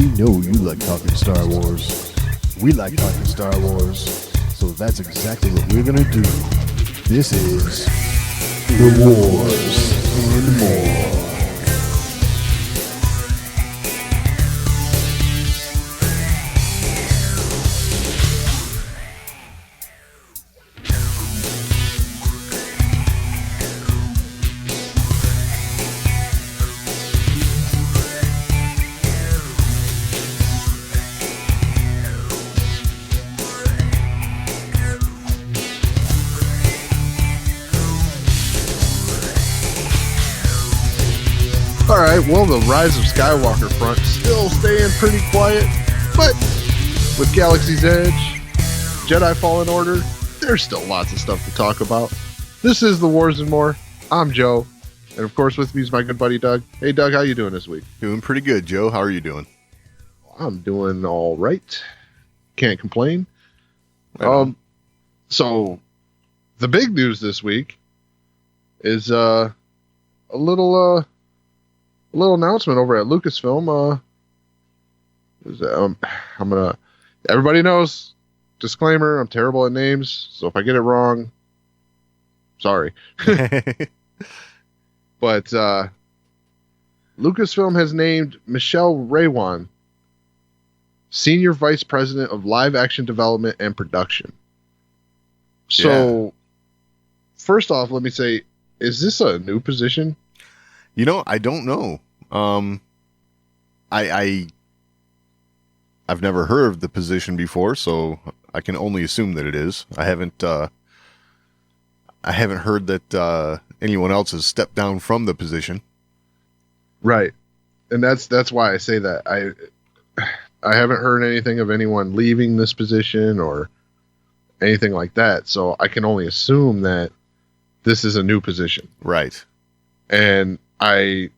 We know you like talking Star Wars. We like talking Star Wars. So that's exactly what we're gonna do. This is The Wars and More. Alright, well, the Rise of Skywalker front still staying pretty quiet, but with Galaxy's Edge, Jedi Fallen Order, there's still lots of stuff to talk about. This is The Wars and More. I'm Joe, and of course with me is my good buddy Doug. Hey Doug, how you doing this week? Doing pretty good, Joe. How are you doing? I'm doing all right. Can't complain. Right So, the big news this week is a little announcement over at Lucasfilm. Everybody knows, disclaimer, I'm terrible at names, so if I get it wrong, sorry. But Lucasfilm has named Michelle Raywan Senior Vice President of Live Action Development and Production. So, First off, let me say, is this a new position? You know, I don't know. I've never heard of the position before, so I can only assume that it is. I haven't heard that anyone else has stepped down from the position. Right, and that's why I say that. I haven't heard anything of anyone leaving this position or anything like that, so I can only assume that this is a new position. Right. And I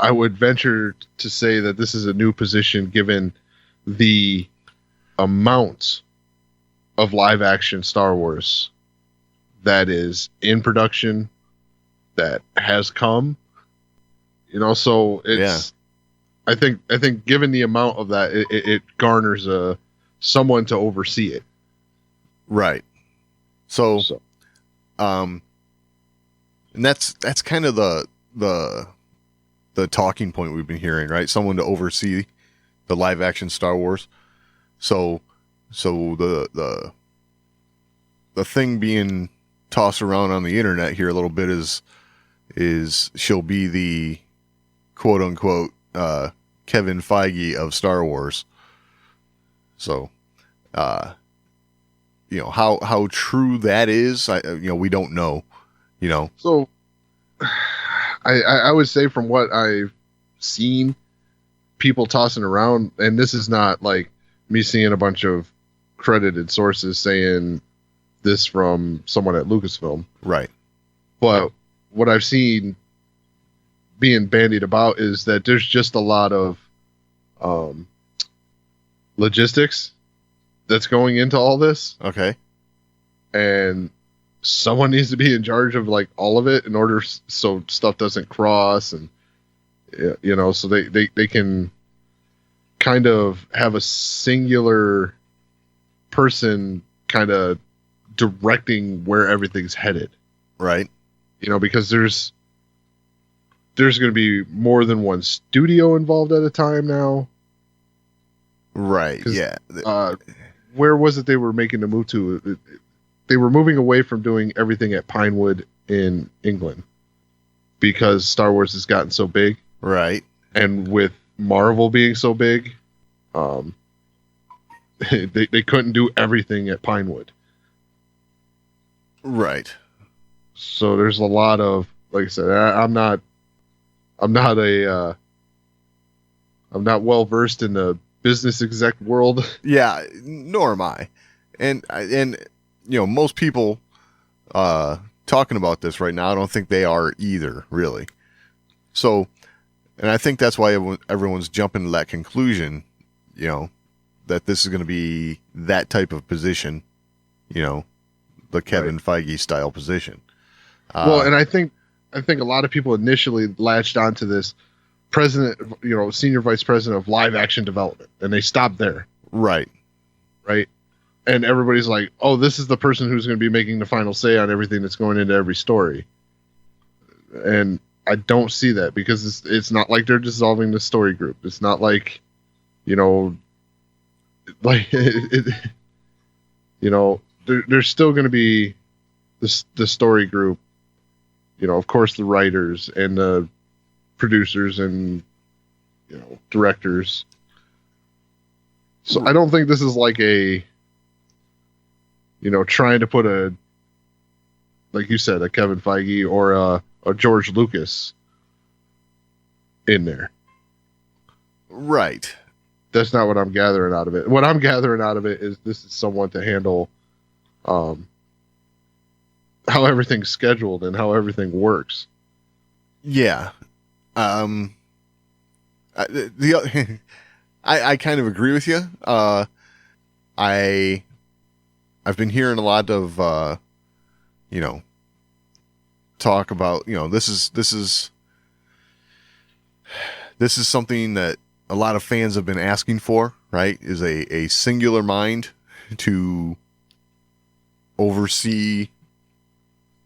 would venture to say that this is a new position given the amount of live action Star Wars that is in production, that has come. You know, so it's I think given the amount of that, it garners someone to oversee it. Right. So and that's kind of the talking point we've been hearing, right? Someone to oversee the live action Star Wars. So the thing being tossed around on the internet here a little bit is she'll be the quote unquote Kevin Feige of Star Wars. So how true that is, we don't know. So I would say from what I've seen people tossing around, and this is not like me seeing a bunch of credited sources saying this from someone at Lucasfilm. Right. But what I've seen being bandied about is that there's just a lot of logistics that's going into all this. Okay. And someone needs to be in charge of like all of it in order so stuff doesn't cross, and so they can kind of have a singular person kind of directing where everything's headed. Right. Because there's going to be more than one studio involved at a time now. Right. Yeah. Where was it they were making the move to? They were moving away from doing everything at Pinewood in England because Star Wars has gotten so big. Right. And with Marvel being so big, they couldn't do everything at Pinewood. Right. So there's a lot of, like I said, I'm not well versed in the business exec world. Yeah, nor am I. And most people talking about this right now, I don't think they are either, really. So, and I think that's why everyone's jumping to that conclusion, that this is going to be that type of position, the Kevin Feige style position. Well, and I think a lot of people initially latched onto this president, senior vice president of live action development, and they stopped there. Right. Right. And everybody's like, oh, this is the person who's going to be making the final say on everything that's going into every story. And I don't see that, because it's not like they're dissolving the story group. It's not like, there's still going to be the story group, of course, the writers and the producers and, directors. So I don't think this is like a, trying to put like you said, a Kevin Feige or a George Lucas in there. Right. That's not what I'm gathering out of it. What I'm gathering out of it is this is someone to handle how everything's scheduled and how everything works. Yeah. I kind of agree with you. I've been hearing a lot of talk about, this is something that a lot of fans have been asking for, right? Is a singular mind to oversee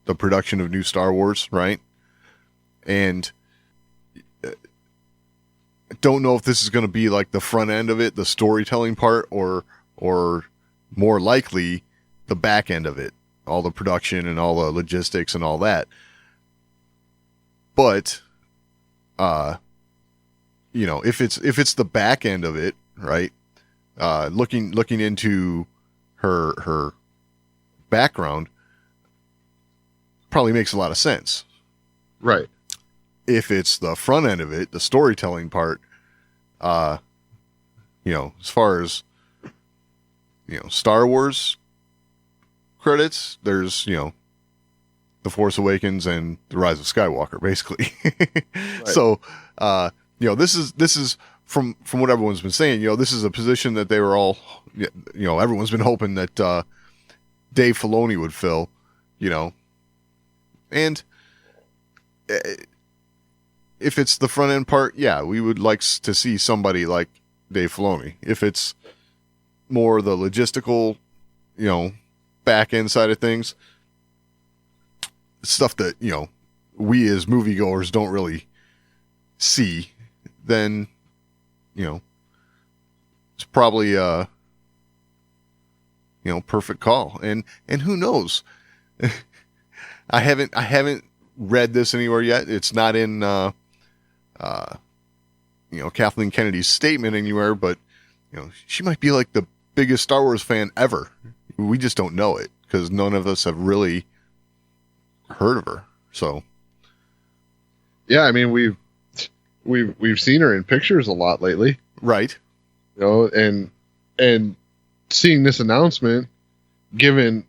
the production of new Star Wars, right? And I don't know if this is going to be like the front end of it, the storytelling part, or more likely the back end of it, all the production and all the logistics and all that. But, if it's the back end of it, right? Looking into her background probably makes a lot of sense. Right. If it's the front end of it, the storytelling part, as far as, Star Wars credits, there's, The Force Awakens and The Rise of Skywalker, basically. Right. So, this is from what everyone's been saying, this is a position that they were all, everyone's been hoping that Dave Filoni would fill, and if it's the front end part, yeah, we would like to see somebody like Dave Filoni. If it's more the logistical, back end side of things, stuff that, we as moviegoers don't really see, then, it's probably a, perfect call. And who knows? I haven't read this anywhere yet. It's not in, Kathleen Kennedy's statement anywhere, but, she might be like the biggest Star Wars fan ever. We just don't know it because none of us have really heard of her. So, yeah, I mean, we've seen her in pictures a lot lately, right? And seeing this announcement, given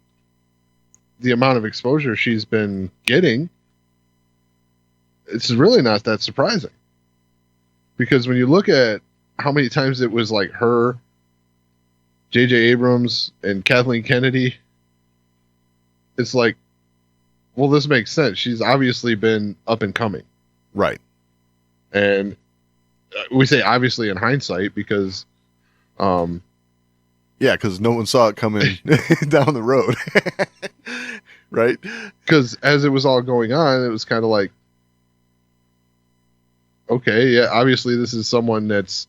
the amount of exposure she's been getting, it's really not that surprising. Because when you look at how many times it was like her, J.J. Abrams, and Kathleen Kennedy, it's like, well, this makes sense. She's obviously been up and coming. Right. And we say obviously in hindsight because... because no one saw it coming down the road. Right? Because as it was all going on, it was kind of like, okay, yeah, obviously this is someone that's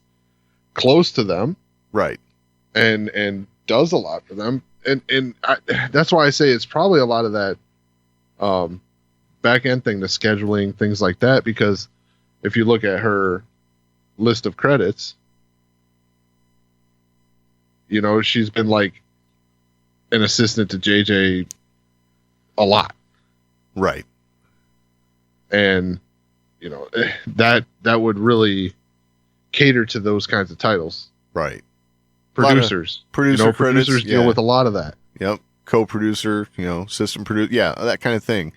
close to them. Right. And does a lot for them. And that's why I say it's probably a lot of that back end thing, the scheduling, things like that, because if you look at her list of credits, she's been like an assistant to JJ a lot. Right. And, that would really cater to those kinds of titles. Right. Producers. Producers deal with a lot of that. Yep. Co-producer, system producer. Yeah, that kind of thing.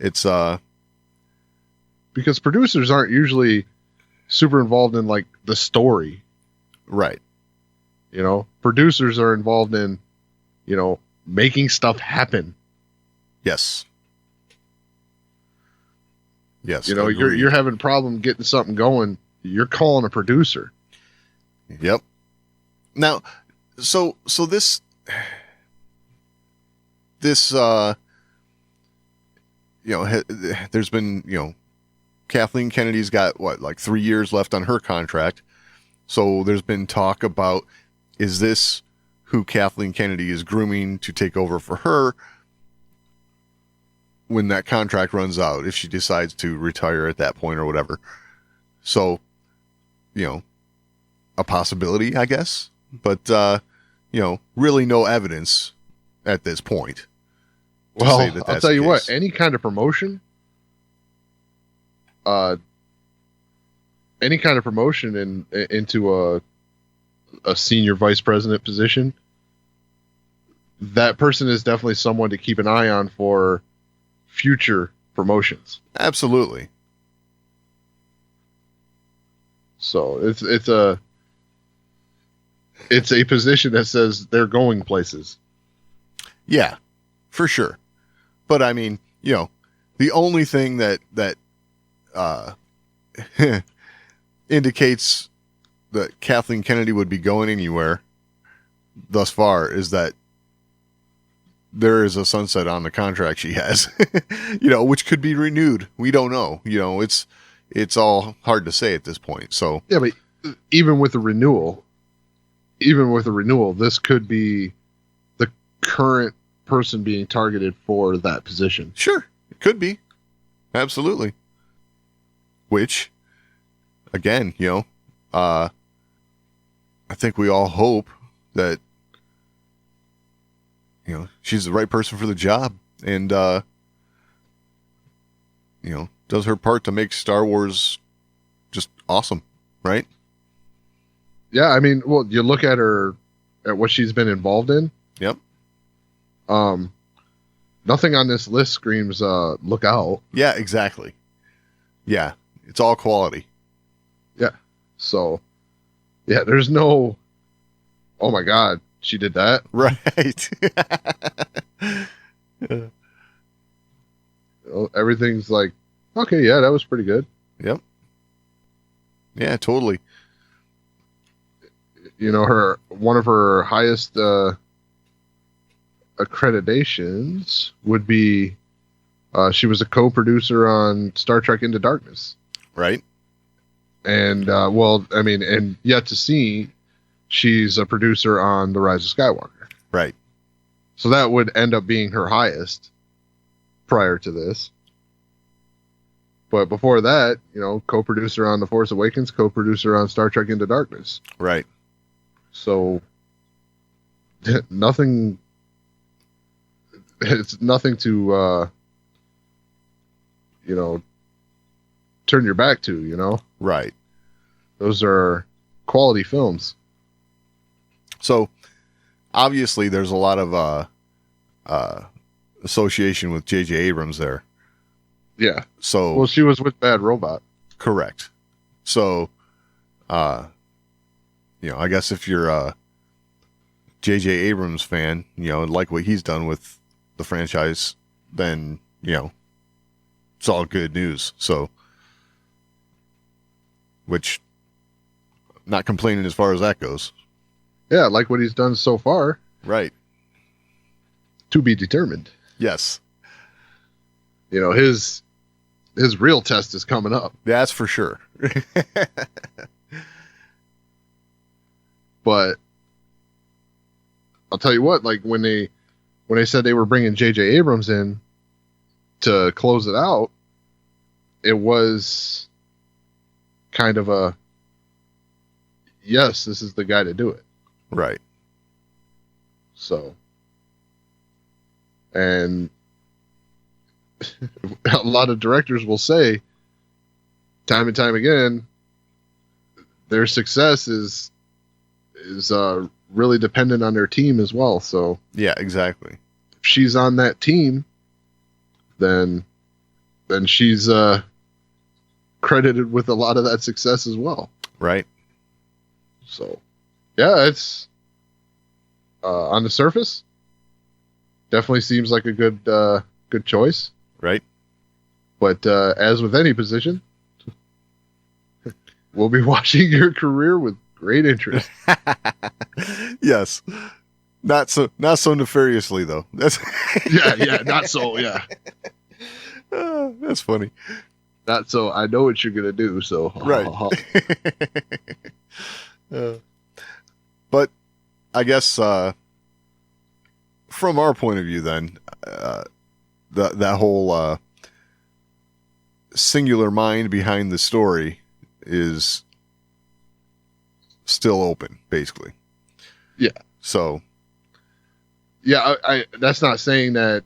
It's because producers aren't usually super involved in like the story. Right. Producers are involved in, making stuff happen. Yes. Yes. You're having a problem getting something going you're calling a producer. Yep. Now, so this there's been, Kathleen Kennedy's got like 3 years left on her contract. So there's been talk about, is this who Kathleen Kennedy is grooming to take over for her when that contract runs out, if she decides to retire at that point or whatever. So, a possibility, I guess, but, really no evidence at this point. Well, I'll tell you what, any kind of promotion, into a senior vice president position, that person is definitely someone to keep an eye on for future promotions. Absolutely. So it's a position that says they're going places. Yeah, for sure. But I mean, the only thing that indicates that Kathleen Kennedy would be going anywhere thus far is that there is a sunset on the contract she has, which could be renewed. We don't know. It's all hard to say at this point. So yeah, but even with the renewal, this could be the current person being targeted for that position. Sure, it could be. Absolutely. Which, again, I think we all hope that, she's the right person for the job and, does her part to make Star Wars just awesome, right? Yeah, I mean, well, you look at her, at what she's been involved in. Yep. Nothing on this list screams, look out. Yeah, exactly. Yeah, it's all quality. Yeah. So, yeah, there's no, oh my God, she did that. Right. Everything's like, okay, yeah, that was pretty good. Yep. Yeah, totally. One of her highest accreditations would be she was a co-producer on Star Trek Into Darkness. Right. And and yet to see, she's a producer on The Rise of Skywalker. Right. So that would end up being her highest prior to this. But before that, co-producer on The Force Awakens, co-producer on Star Trek Into Darkness. Right. So nothing. It's nothing to, turn your back to. Right. Those are quality films. So obviously, there's a lot of association with J.J. Abrams there. Yeah. So well, she was with Bad Robot. Correct. So, I guess if you're a J.J. Abrams fan, and like what he's done with the franchise, then, it's all good news. So, which, not complaining as far as that goes. Yeah, like what he's done so far. Right. To be determined. Yes. His real test is coming up. That's for sure. But I'll tell you what, like when they said they were bringing J.J. Abrams in to close it out, it was kind of a, yes, this is the guy to do it. Right. So, and a lot of directors will say time and time again, their success is really dependent on their team as well. So yeah, exactly. If she's on that team, then she's credited with a lot of that success as well. Right. So yeah, it's on the surface definitely seems like a good choice. Right. But as with any position, We'll be watching your career with great interest. Yes. Not so nefariously though. That's Yeah, not so, yeah. That's funny. Not so I know what you're gonna do, so Right. But I guess from our point of view then, that whole singular mind behind the story is still open, basically. Yeah. So yeah, I that's not saying that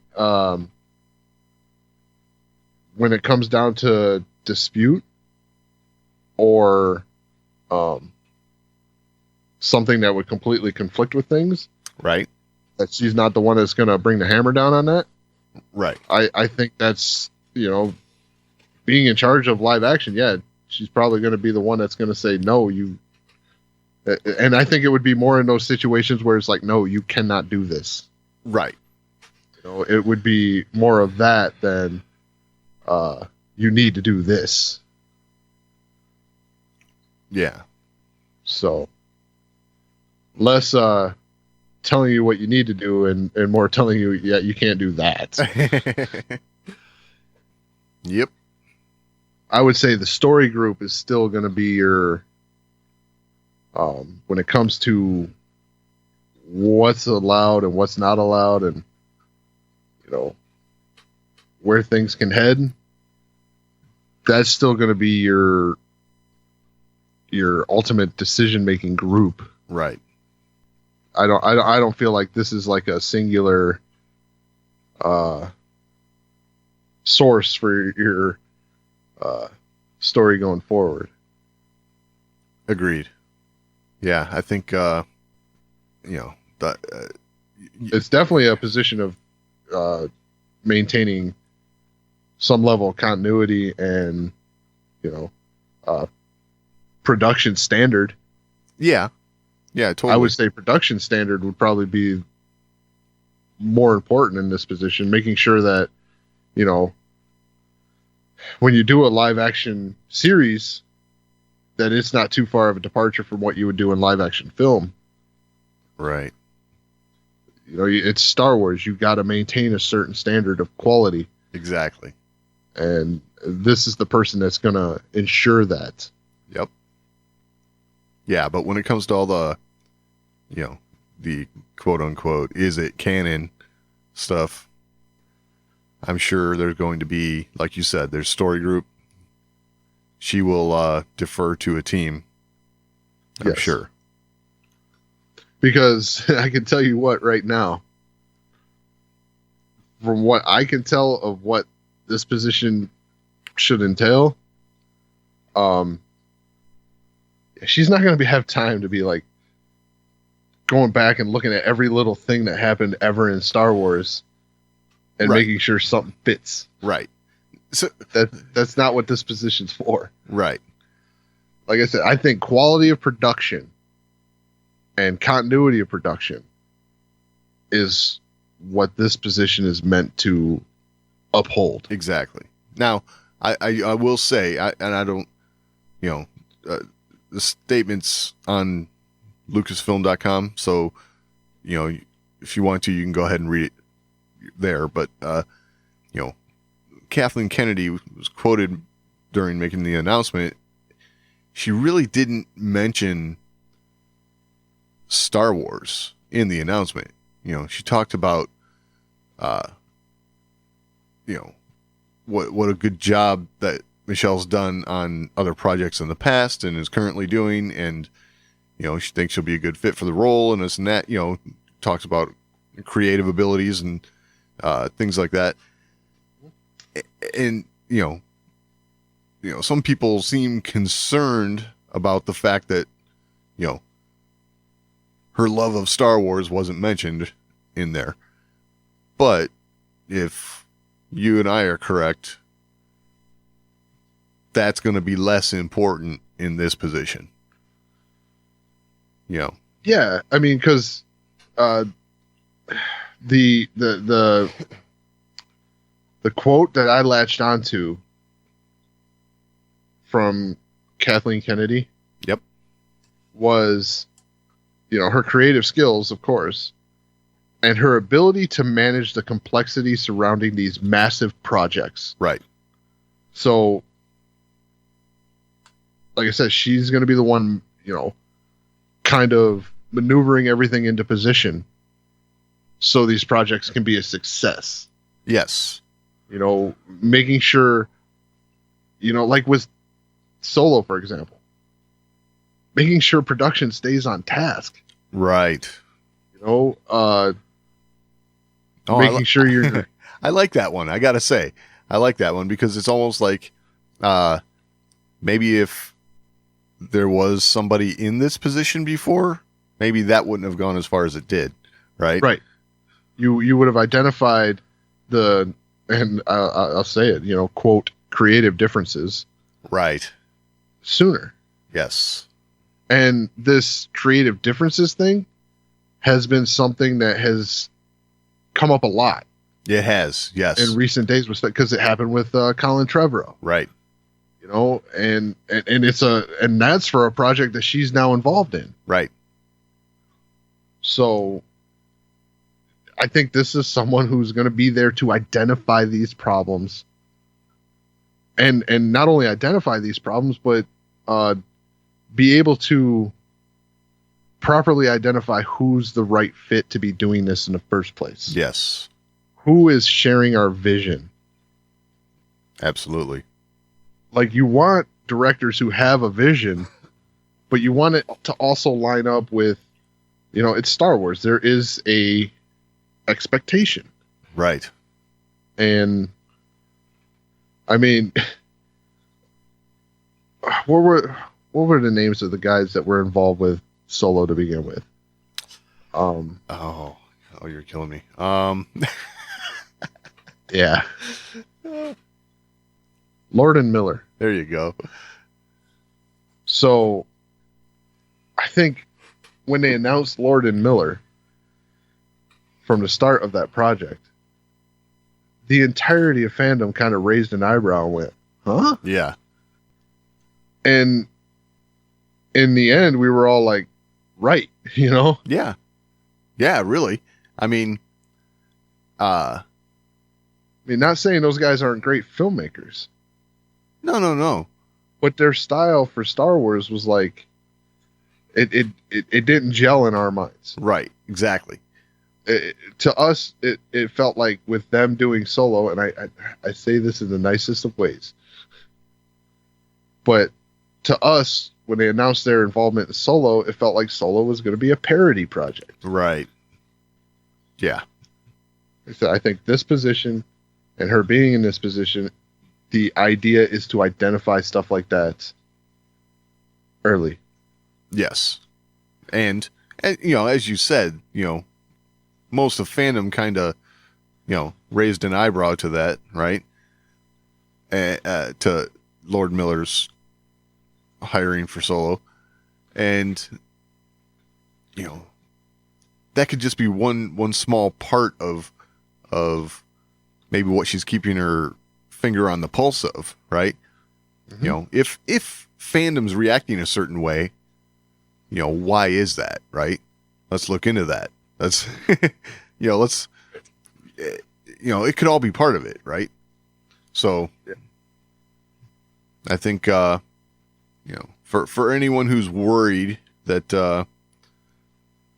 when it comes down to dispute or something that would completely conflict with things, right, that she's not the one that's going to bring the hammer down on that. Right. I think that's, being in charge of live action. Yeah, she's probably going to be the one that's going to say, no, you. And I think it would be more in those situations where it's like, no, you cannot do this. Right. It would be more of that than you need to do this. Yeah. So less telling you what you need to do and more telling you, yeah, you can't do that. Yep. I would say the story group is still going to be your, when it comes to what's allowed and what's not allowed and, where things can head, that's still going to be your ultimate decision-making group. Right. I don't feel like this is like a singular source for your story going forward. Agreed. Yeah, I think that it's definitely a position of maintaining some level of continuity and production standard. Yeah, totally. I would say production standard would probably be more important in this position, making sure that, when you do a live action series, that it's not too far of a departure from what you would do in live action film. Right. It's Star Wars. You've got to maintain a certain standard of quality. Exactly. And this is the person that's going to ensure that. Yep. Yeah, but when it comes to all the, the quote unquote, is it canon stuff, I'm sure there's going to be, like you said, there's story group. She will defer to a team. I'm Yes. sure. Because I can tell you what, right now, from what I can tell of what this position should entail, she's not going to have time to be like going back and looking at every little thing that happened ever in Star Wars and Right. making sure something fits. Right. So That's not what this position's for. right. Like I said, I think quality of production and continuity of production is what this position is meant to uphold. Exactly. Now, I will say, and I don't, the statements on Lucasfilm.com. So, if you want to, you can go ahead and read it there. But, Kathleen Kennedy was quoted during making the announcement. She really didn't mention Star Wars in the announcement. She talked about, what a good job that Michelle's done on other projects in the past and is currently doing. And, she thinks she'll be a good fit for the role and this and that, talks about creative abilities and things like that. And, some people seem concerned about the fact that, her love of Star Wars wasn't mentioned in there. But if you and I are correct, that's going to be less important in this position. Yeah, I mean, because the quote that I latched onto from Kathleen Kennedy. Yep. Was, her creative skills, of course, and her ability to manage the complexity surrounding these massive projects. Right. So, like I said, she's going to be the one, kind of maneuvering everything into position so these projects can be a success. Yes. Making sure, like with Solo, for example, making sure production stays on task. Right. Making sure you're... I like that one. I got to say, I like that one because it's almost like maybe if there was somebody in this position before, maybe that wouldn't have gone as far as it did. Right. Right. You would have identified and I'll say it, quote, creative differences. Right. Sooner. Yes. And this creative differences thing has been something that has come up a lot. It has, yes. In recent days, because it happened with Colin Trevorrow. Right. And and that's for a project that she's now involved in. Right. So I think this is someone who's going to be there to identify these problems, and not only identify these problems, but be able to properly identify who's the right fit to be doing this in the first place. Yes. Who is sharing our vision? Absolutely. Like, you want directors who have a vision, but you want it to also line up with, it's Star Wars. There is a expectation. Right. And I mean, what were the names of the guys that were involved with Solo to begin with? Oh, you're killing me. Yeah. Lord and Miller. There you go. So I think when they announced Lord and Miller from the start of that project, the entirety of fandom kind of raised an eyebrow and went, huh? Yeah. And in the end, we were all like, right, Yeah. Yeah, really. I mean, not saying those guys aren't great filmmakers. No. But their style for Star Wars was like, it didn't gel in our minds. Right. Exactly. To us, it felt like with them doing Solo, and I say this in the nicest of ways, but to us, when they announced their involvement in Solo, it felt like Solo was going to be a parody project. Right. Yeah. So I think this position and her being in this position, the idea is to identify stuff like that early. Yes. And as you said, most of fandom kind of, raised an eyebrow to that, right? To Lord Miller's hiring for Solo. And, that could just be one small part of maybe what she's keeping her finger on the pulse of, right? Mm-hmm. If fandom's reacting a certain way, why is that, right? Let's look into that. Let's, it could all be part of it, right? So, yeah. I think, for anyone who's worried that,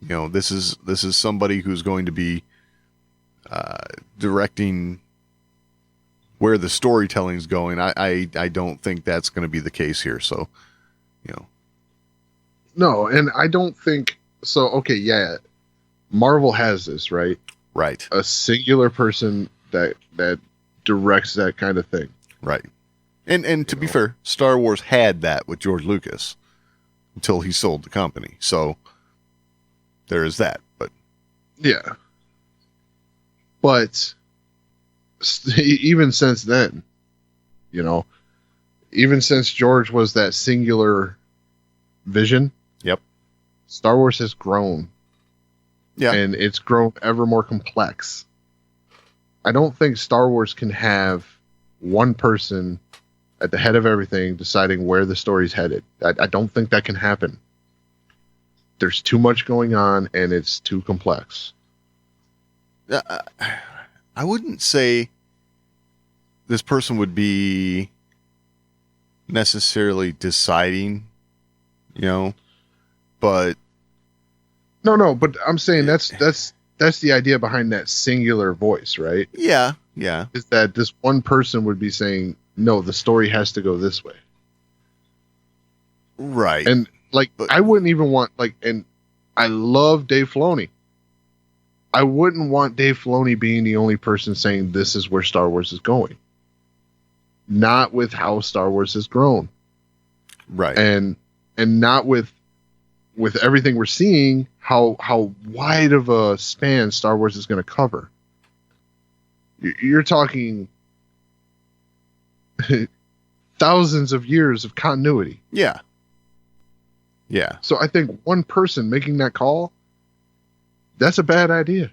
this is somebody who's going to be directing where the storytelling's going, I don't think that's going to be the case here. So, No, and I don't think so. Okay, yeah, Marvel has this, right? Right. A singular person that directs that kind of thing. Right. And to be fair, Star Wars had that with George Lucas until he sold the company. So there is that. But yeah. But even since then, even since George was that singular vision, yep, Star Wars has grown. Yeah. And it's grown ever more complex. I don't think Star Wars can have one person at the head of everything, deciding where the story's headed. I don't think that can happen. There's too much going on, and it's too complex. I wouldn't say this person would be necessarily deciding, but No, but I'm saying that's the idea behind that singular voice, right? yeah. Is that this one person would be saying, no, the story has to go this way. Right. And I wouldn't even want and I love Dave Filoni. I wouldn't want Dave Filoni being the only person saying this is where Star Wars is going. Not with how Star Wars has grown. Right. And not with everything we're seeing, how wide of a span Star Wars is going to cover. You're talking thousands of years of continuity. Yeah. So I think one person making that call, that's a bad idea.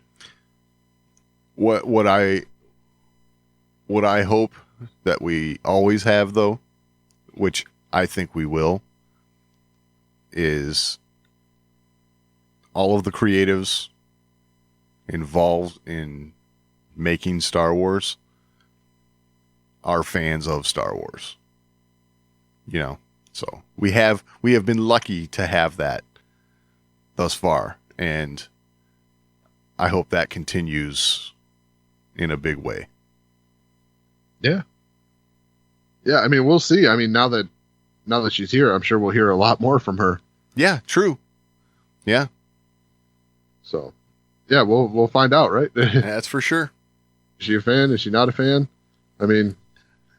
What I hope that we always have, though, which I think we will, is all of the creatives involved in making Star Wars are fans of Star Wars. So we have been lucky to have that thus far, and I hope that continues in a big way. Yeah. I mean, we'll see. I mean, now that she's here, I'm sure we'll hear a lot more from her. Yeah, true. Yeah. So, yeah, we'll find out, right? That's for sure. Is she a fan? Is she not a fan? I mean,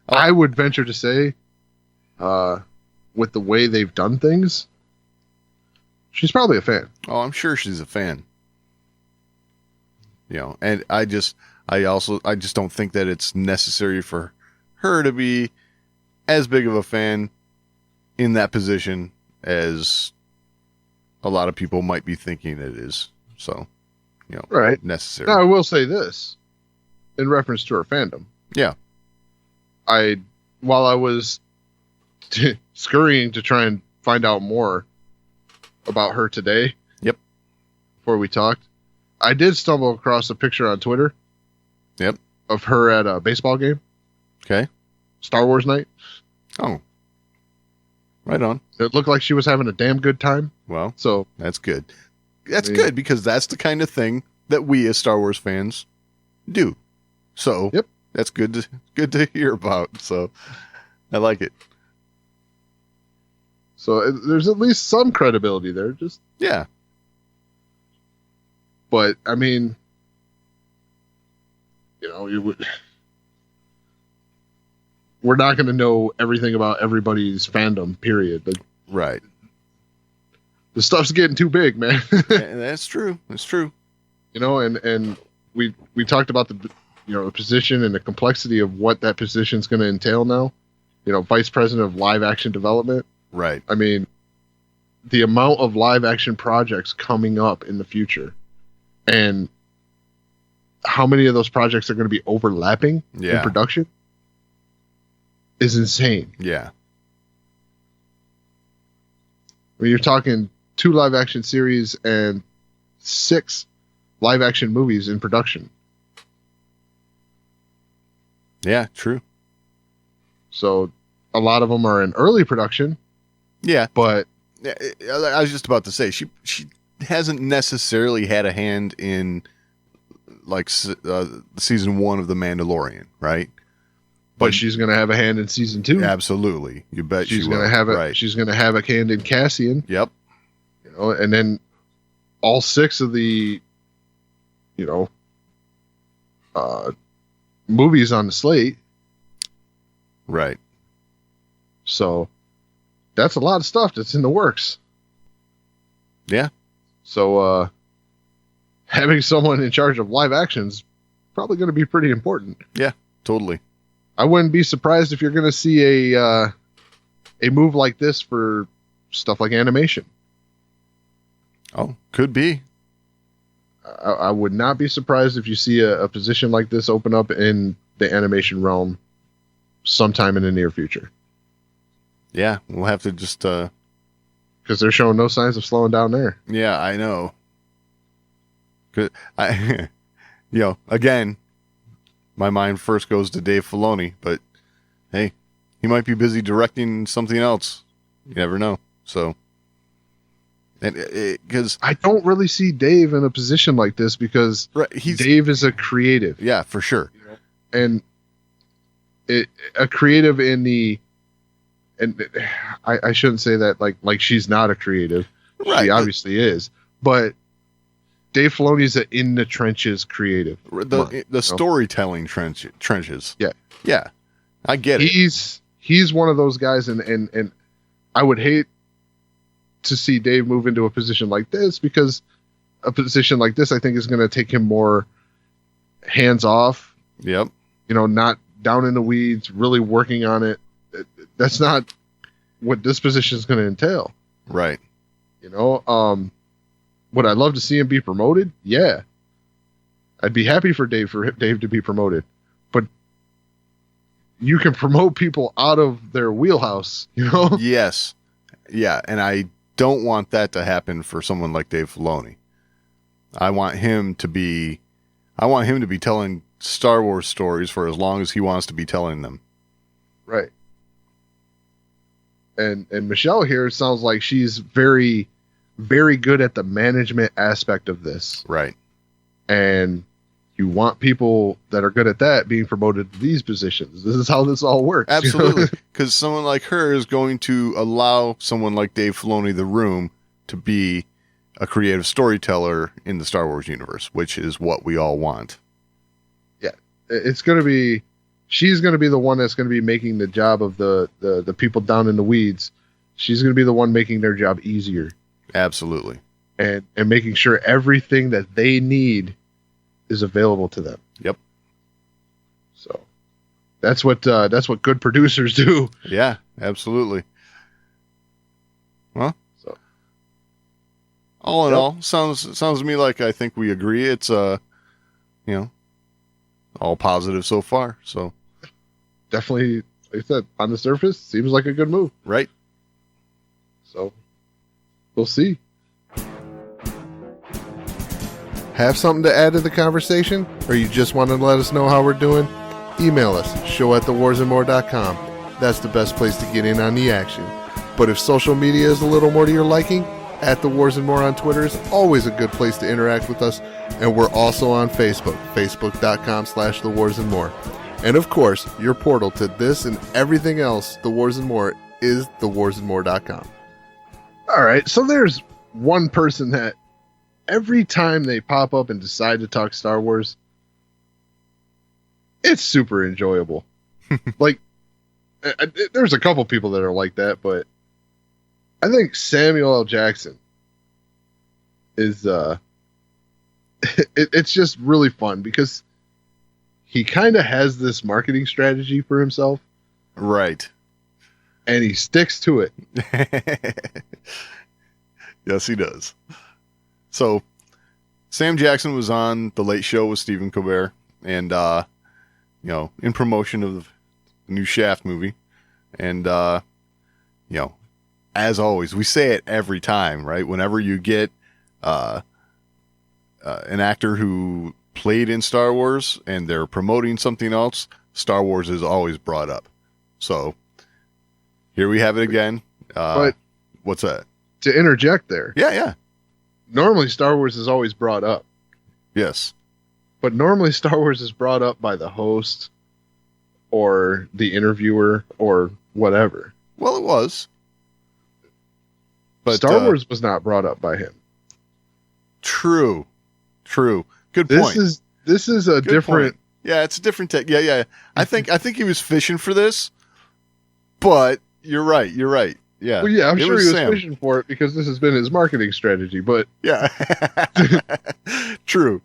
I would venture to say, with the way they've done things, she's probably a fan. Oh, I'm sure she's a fan. And I just don't think that it's necessary for her to be as big of a fan in that position as a lot of people might be thinking it is. So, right. Necessary. Now, I will say this in reference to her fandom. Yeah. While I was scurrying to try and find out more about her today. Yep. Before we talked, I did stumble across a picture on Twitter. Yep. Of her at a baseball game. Okay. Star Wars night. Oh. Right on. It looked like she was having a damn good time. Well, so that's good. That's good because that's the kind of thing that we as Star Wars fans do. So yep. That's good to hear about. So I like it. So there's at least some credibility there. Just yeah. But I mean, we're not going to know everything about everybody's fandom. Period. But right. The stuff's getting too big, man. That's true. That's true. And we talked about the position and the complexity of what that position is going to entail now. Vice president of live action development. Right. I mean, the amount of live action projects coming up in the future, and how many of those projects are going to be overlapping in production is insane. Yeah. I mean, you're talking 2 live action series and 6 live action movies in production. Yeah, true. So a lot of them are in early production. Yeah. But I was just about to say she hasn't necessarily had a hand in season 1 of The Mandalorian, right? But she's going to have a hand in season 2. Absolutely. You bet she's going to have it. Right. She's going to have a hand in Cassian. Yep. And then all 6 of the movies on the slate. Right. So that's a lot of stuff that's in the works. Yeah. So having someone in charge of live action's probably going to be pretty important. Yeah, totally. I wouldn't be surprised if you're going to see a move like this for stuff like animation. Oh, could be. I would not be surprised if you see a position like this open up in the animation realm sometime in the near future. Yeah, we'll have to just. Because they're showing no signs of slowing down there. Yeah, I know. I, again, my mind first goes to Dave Filoni, but hey, he might be busy directing something else. You never know. So, because I don't really see Dave in a position like this because Dave is a creative. Yeah, for sure. And a creative in the, and I shouldn't say that like she's not a creative. Right. She obviously is, but Dave Filoni is an in the trenches creative. The storytelling trenches. Yeah. Yeah. I get it. He's one of those guys, and I would hate to see Dave move into a position like this, because a position like this I think is going to take him more hands off. Yep. Not down in the weeds, really working on it. That's not what this position is going to entail. Right. Would I love to see him be promoted? Yeah. I'd be happy for Dave to be promoted. But you can promote people out of their wheelhouse, Yes. Yeah, and I don't want that to happen for someone like Dave Filoni. I want him to be telling Star Wars stories for as long as he wants to be telling them. Right. And Michelle here sounds like she's very, very good at the management aspect of this. Right. And you want people that are good at that being promoted to these positions. This is how this all works. Absolutely. Because someone like her is going to allow someone like Dave Filoni the room to be a creative storyteller in the Star Wars universe, which is what we all want. Yeah. She's going to be the one that's going to be making the job of the people down in the weeds. She's going to be the one making their job easier. Absolutely. And making sure everything that they need is available to them. Yep. So that's what good producers do. Yeah, absolutely. Well, so all in all, sounds to me like I think we agree. It's all positive so far. So definitely, like I said, on the surface, seems like a good move. Right. So we'll see. Have something to add to the conversation, or you just want to let us know how we're doing? Email us, show@thewarsandmore.com. That's the best place to get in on the action. But if social media is a little more to your liking, @TheWarsAndMore on Twitter is always a good place to interact with us. And we're also on Facebook, facebook.com/TheWarsAndMore. And of course, your portal to this and everything else, The Wars and More, is thewarsandmore.com. All right, so there's one person that every time they pop up and decide to talk Star Wars, it's super enjoyable. Like, there's a couple people that are like that, but I think Samuel L. Jackson is, it's just really fun because he kind of has this marketing strategy for himself. Right. And he sticks to it. Yes, he does. So, Sam Jackson was on The Late Show with Stephen Colbert, and, in promotion of the new Shaft movie. And, as always, we say it every time, right? Whenever you get an actor who played in Star Wars and they're promoting something else, Star Wars is always brought up. So, here we have it again. But what's that? To interject there. Yeah. Normally, Star Wars is always brought up. Yes. But normally, Star Wars is brought up by the host or the interviewer or whatever. Well, it was. But Star Wars was not brought up by him. True. Good point. This is a Good different. Point. Yeah, it's a different tech. Yeah. I think he was fishing for this, but you're right. Yeah. Well, yeah, I'm sure he was fishing for it because this has been his marketing strategy, but yeah. True.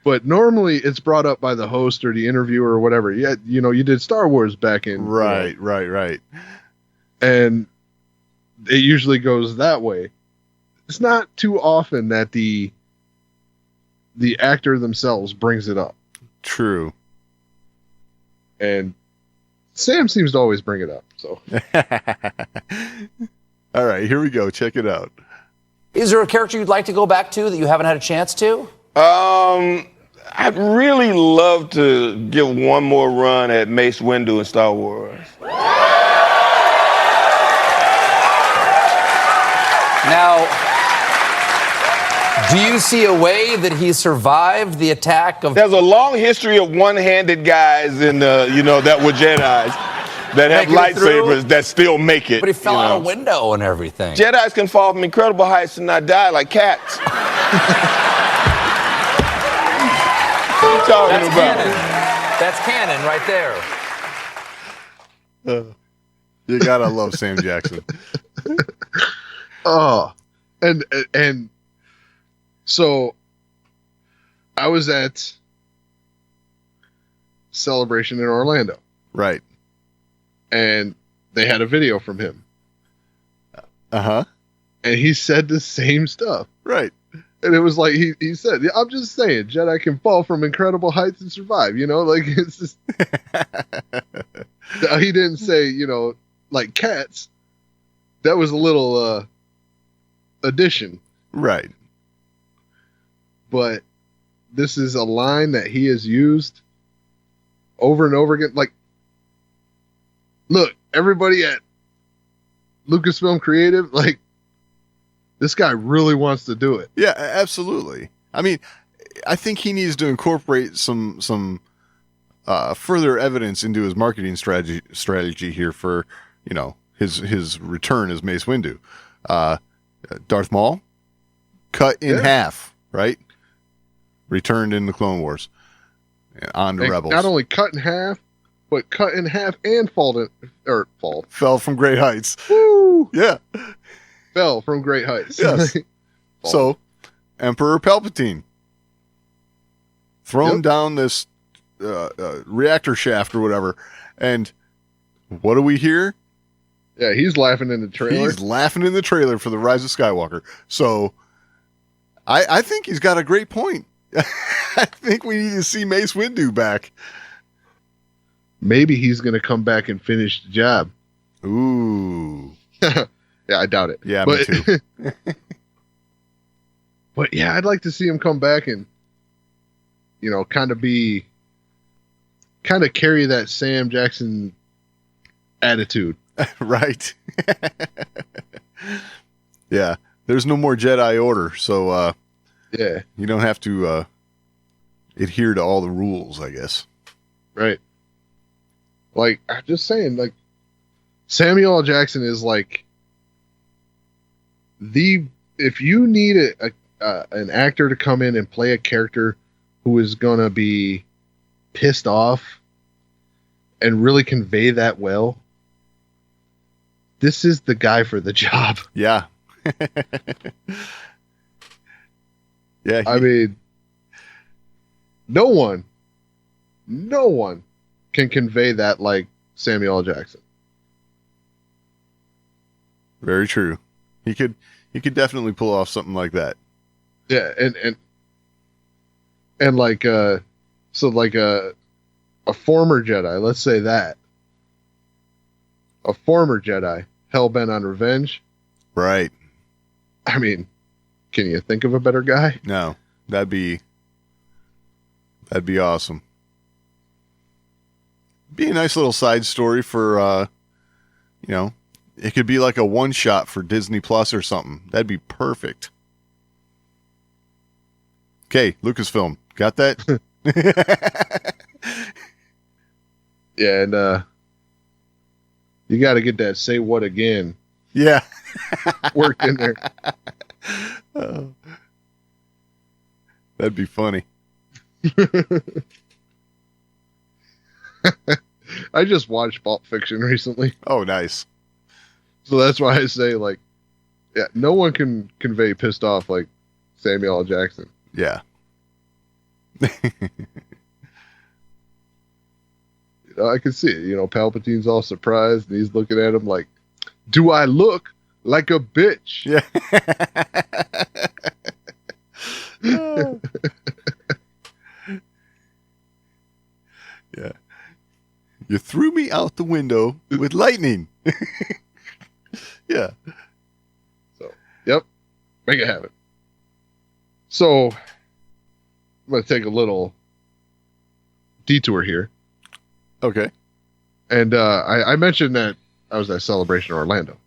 But normally it's brought up by the host or the interviewer or whatever. Yeah, you did Star Wars back in. Right. And it usually goes that way. It's not too often that the actor themselves brings it up. True. And Sam seems to always bring it up. So, all right, here we go. Check it out. Is there a character you'd like to go back to that you haven't had a chance to? I'd really love to give one more run at Mace Windu in Star Wars. Now, do you see a way that he survived the attack of... There's a long history of one-handed guys in that were Jedis that have lightsabers that still make it. But he fell out a window and everything. Jedis can fall from incredible heights and not die like cats. What are you talking about? Canon. That's canon right there. You gotta love Sam Jackson. oh, and so I was at Celebration in Orlando. Right. And they had a video from him. Uh-huh. And he said the same stuff. Right. And it was like, he said, I'm just saying, Jedi can fall from incredible heights and survive, like it's just, he didn't say, like cats. That was a little, addition. Right. But this is a line that he has used over and over again. Like, look, everybody at Lucasfilm Creative, like, this guy really wants to do it. Yeah, absolutely. I mean, I think he needs to incorporate some further evidence into his marketing strategy here for, his return as Mace Windu. Darth Maul, cut in half, right? Returned in the Clone Wars. And on to Rebels. Not only cut in half, but cut in half and fell from great heights. Woo! Yeah. Fell from great heights. Yes. So, Emperor Palpatine thrown down this reactor shaft or whatever, and what do we hear? Yeah, he's laughing in the trailer. He's laughing in the trailer for The Rise of Skywalker. So, I think he's got a great point. I think we need to see Mace Windu back. Maybe he's going to come back and finish the job. Ooh. Yeah, I doubt it. Yeah, me too. But yeah, I'd like to see him come back and, kind of carry that Sam Jackson attitude. Right. Yeah. There's no more Jedi Order, so yeah, you don't have to adhere to all the rules, I guess. Right. Like, I'm just saying, like, Samuel L. Jackson is like if you need an actor to come in and play a character who is gonna be pissed off and really convey that well, this is the guy for the job. Yeah. Yeah. I mean, no one can convey that like Samuel L. Jackson. Very true. He could definitely pull off something like that. Yeah, and like a former Jedi, let's say that. A former Jedi, hell-bent on revenge. Right. I mean, can you think of a better guy? No. That'd be awesome. Be a nice little side story for it could be like a one shot for Disney Plus or something. That'd be perfect. Okay, Lucasfilm. Got that? Yeah, and you got to get that "say what" again. Yeah. Worked in there. Oh. That'd be funny. I just watched Pulp Fiction recently. Oh, nice. So that's why I say, like, yeah, no one can convey pissed off like Samuel L. Jackson. Yeah. I can see it. Palpatine's all surprised and he's looking at him like, do I look like a bitch? Yeah. Yeah. You threw me out the window with lightning. Yeah. So, yep. Make it happen. So, I'm going to take a little detour here. Okay. And I mentioned that I was at Celebration Orlando.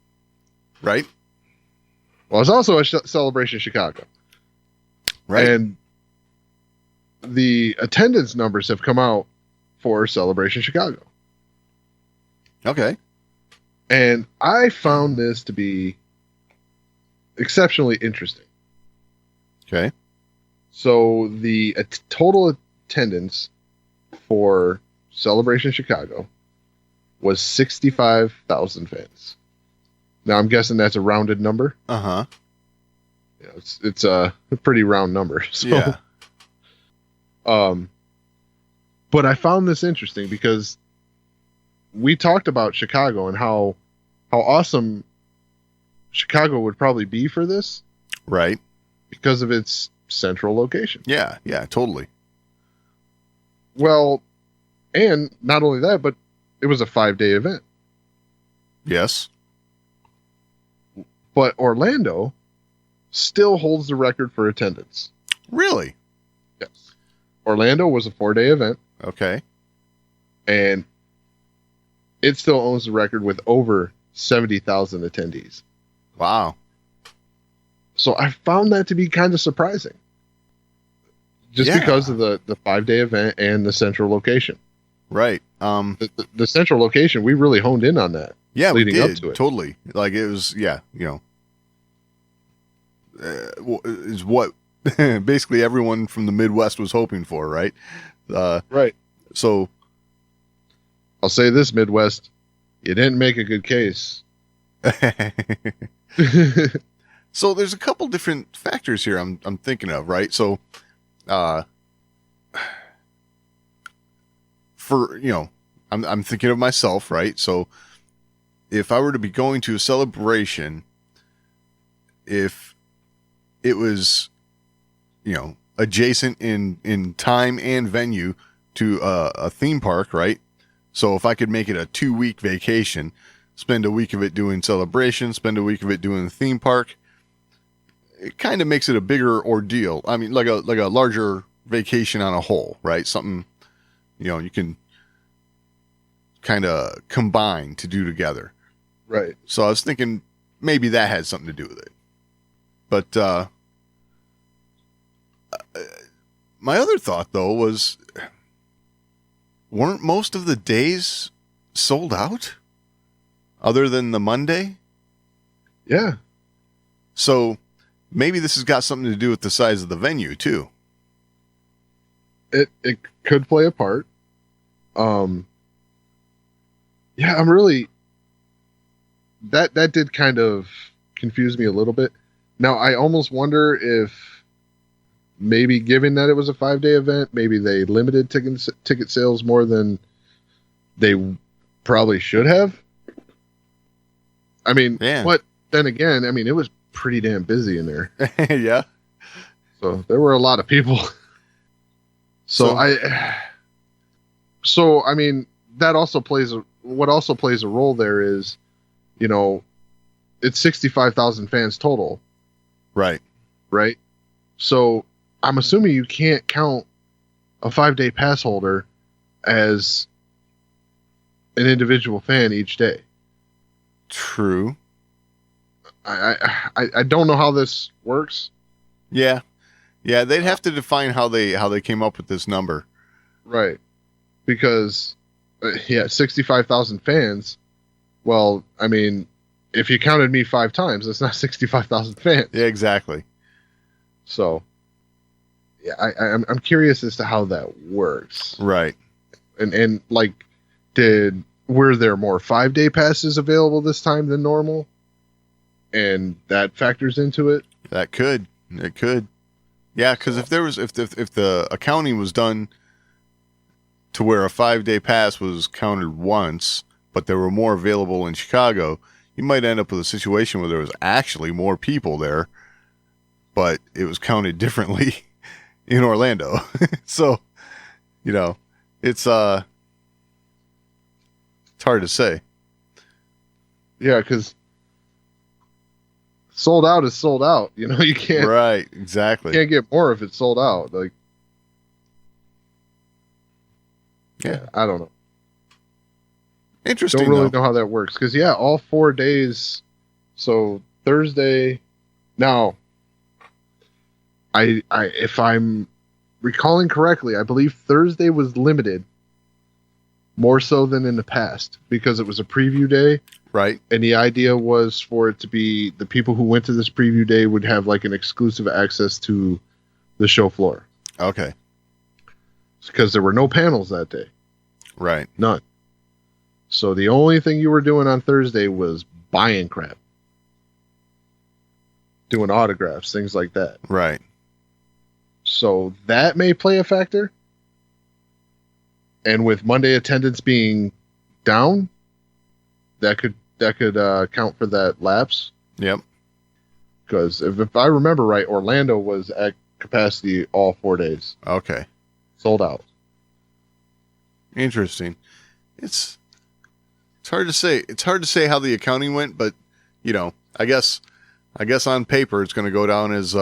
Right. Well, I was also at Celebration Chicago. Right. And the attendance numbers have come out for Celebration Chicago. Okay. And I found this to be exceptionally interesting. Okay. So the total attendance for Celebration Chicago was 65,000 fans. Now I'm guessing that's a rounded number. Uh-huh. Yeah, it's a pretty round number. So, Yeah. But I found this interesting because we talked about Chicago and how awesome Chicago would probably be for this. Right. Because of its central location. Yeah. Yeah, totally. Well, and not only that, but it was a 5-day event. Yes. But Orlando still holds the record for attendance. Really? Yes. Orlando was a 4-day event. Okay. And it still owns the record with over 70,000 attendees. Wow. So I found that to be kind of surprising. Just because of the 5-day event and the central location. Right. The central location, we really honed in on that. Yeah, leading we did. up to it. Totally. Like it was, is what basically everyone from the Midwest was hoping for, right? Right. So I'll say this, Midwest, you didn't make a good case. So there's a couple different factors here I'm thinking of, right? So for, I'm thinking of myself, right? So if I were to be going to a celebration, if it was, adjacent in time and venue to a theme park, right? So if I could make it a 2-week vacation, spend a week of it doing celebration, spend a week of it doing the theme park, it kind of makes it a bigger ordeal. I mean, like a larger vacation on a whole, right? Something, you can kind of combine to do together. Right. So I was thinking maybe that had something to do with it. But my other thought, though, was weren't most of the days sold out other than the Monday? Yeah. So maybe this has got something to do with the size of the venue, too. It could play a part. Yeah, I'm really... That did kind of confuse me a little bit. Now, I almost wonder if maybe given that it was a 5-day event, maybe they limited ticket sales more than they probably should have. I mean, yeah. But then again, I mean, it was pretty damn busy in there. Yeah. So there were a lot of people. So I mean, that also what also plays a role there is, it's 65,000 fans total. Right. Right. So I'm assuming you can't count a 5-day pass holder as an individual fan each day. True. I don't know how this works. Yeah. Yeah, they'd have to define how they came up with this number. Right. Because 65,000 fans. Well, I mean, if you counted me 5 times, that's not 65,000 fans. Yeah, exactly. So, yeah, I'm curious as to how that works. Right. And like, were there more 5-day passes available this time than normal? And that factors into it. It could. Yeah, because if the accounting was done to where a 5-day pass was counted once, but there were more available in Chicago, you might end up with a situation where there was actually more people there, but it was counted differently in Orlando. So, it's It's hard to say. Yeah, because sold out is sold out. You know, you can't Right, exactly. can't get more if it's sold out. Like, Yeah. I don't know. Interesting. Don't really though. know how that works because all 4 days. So Thursday. Now, I if I'm recalling correctly, I believe Thursday was limited more so than in the past because it was a preview day. Right. And the idea was for it to be the people who went to this preview day would have like an exclusive access to the show floor. Okay. Because there were no panels that day. Right. None. So the only thing you were doing on Thursday was buying crap. Doing autographs, things like that. Right. So that may play a factor. And with Monday attendance being down, that could count for that lapse. Yep. Because if I remember right, Orlando was at capacity all 4 days. Okay. Sold out. Interesting. It's hard to say. It's hard to say how the accounting went, but I guess on paper it's going to go down as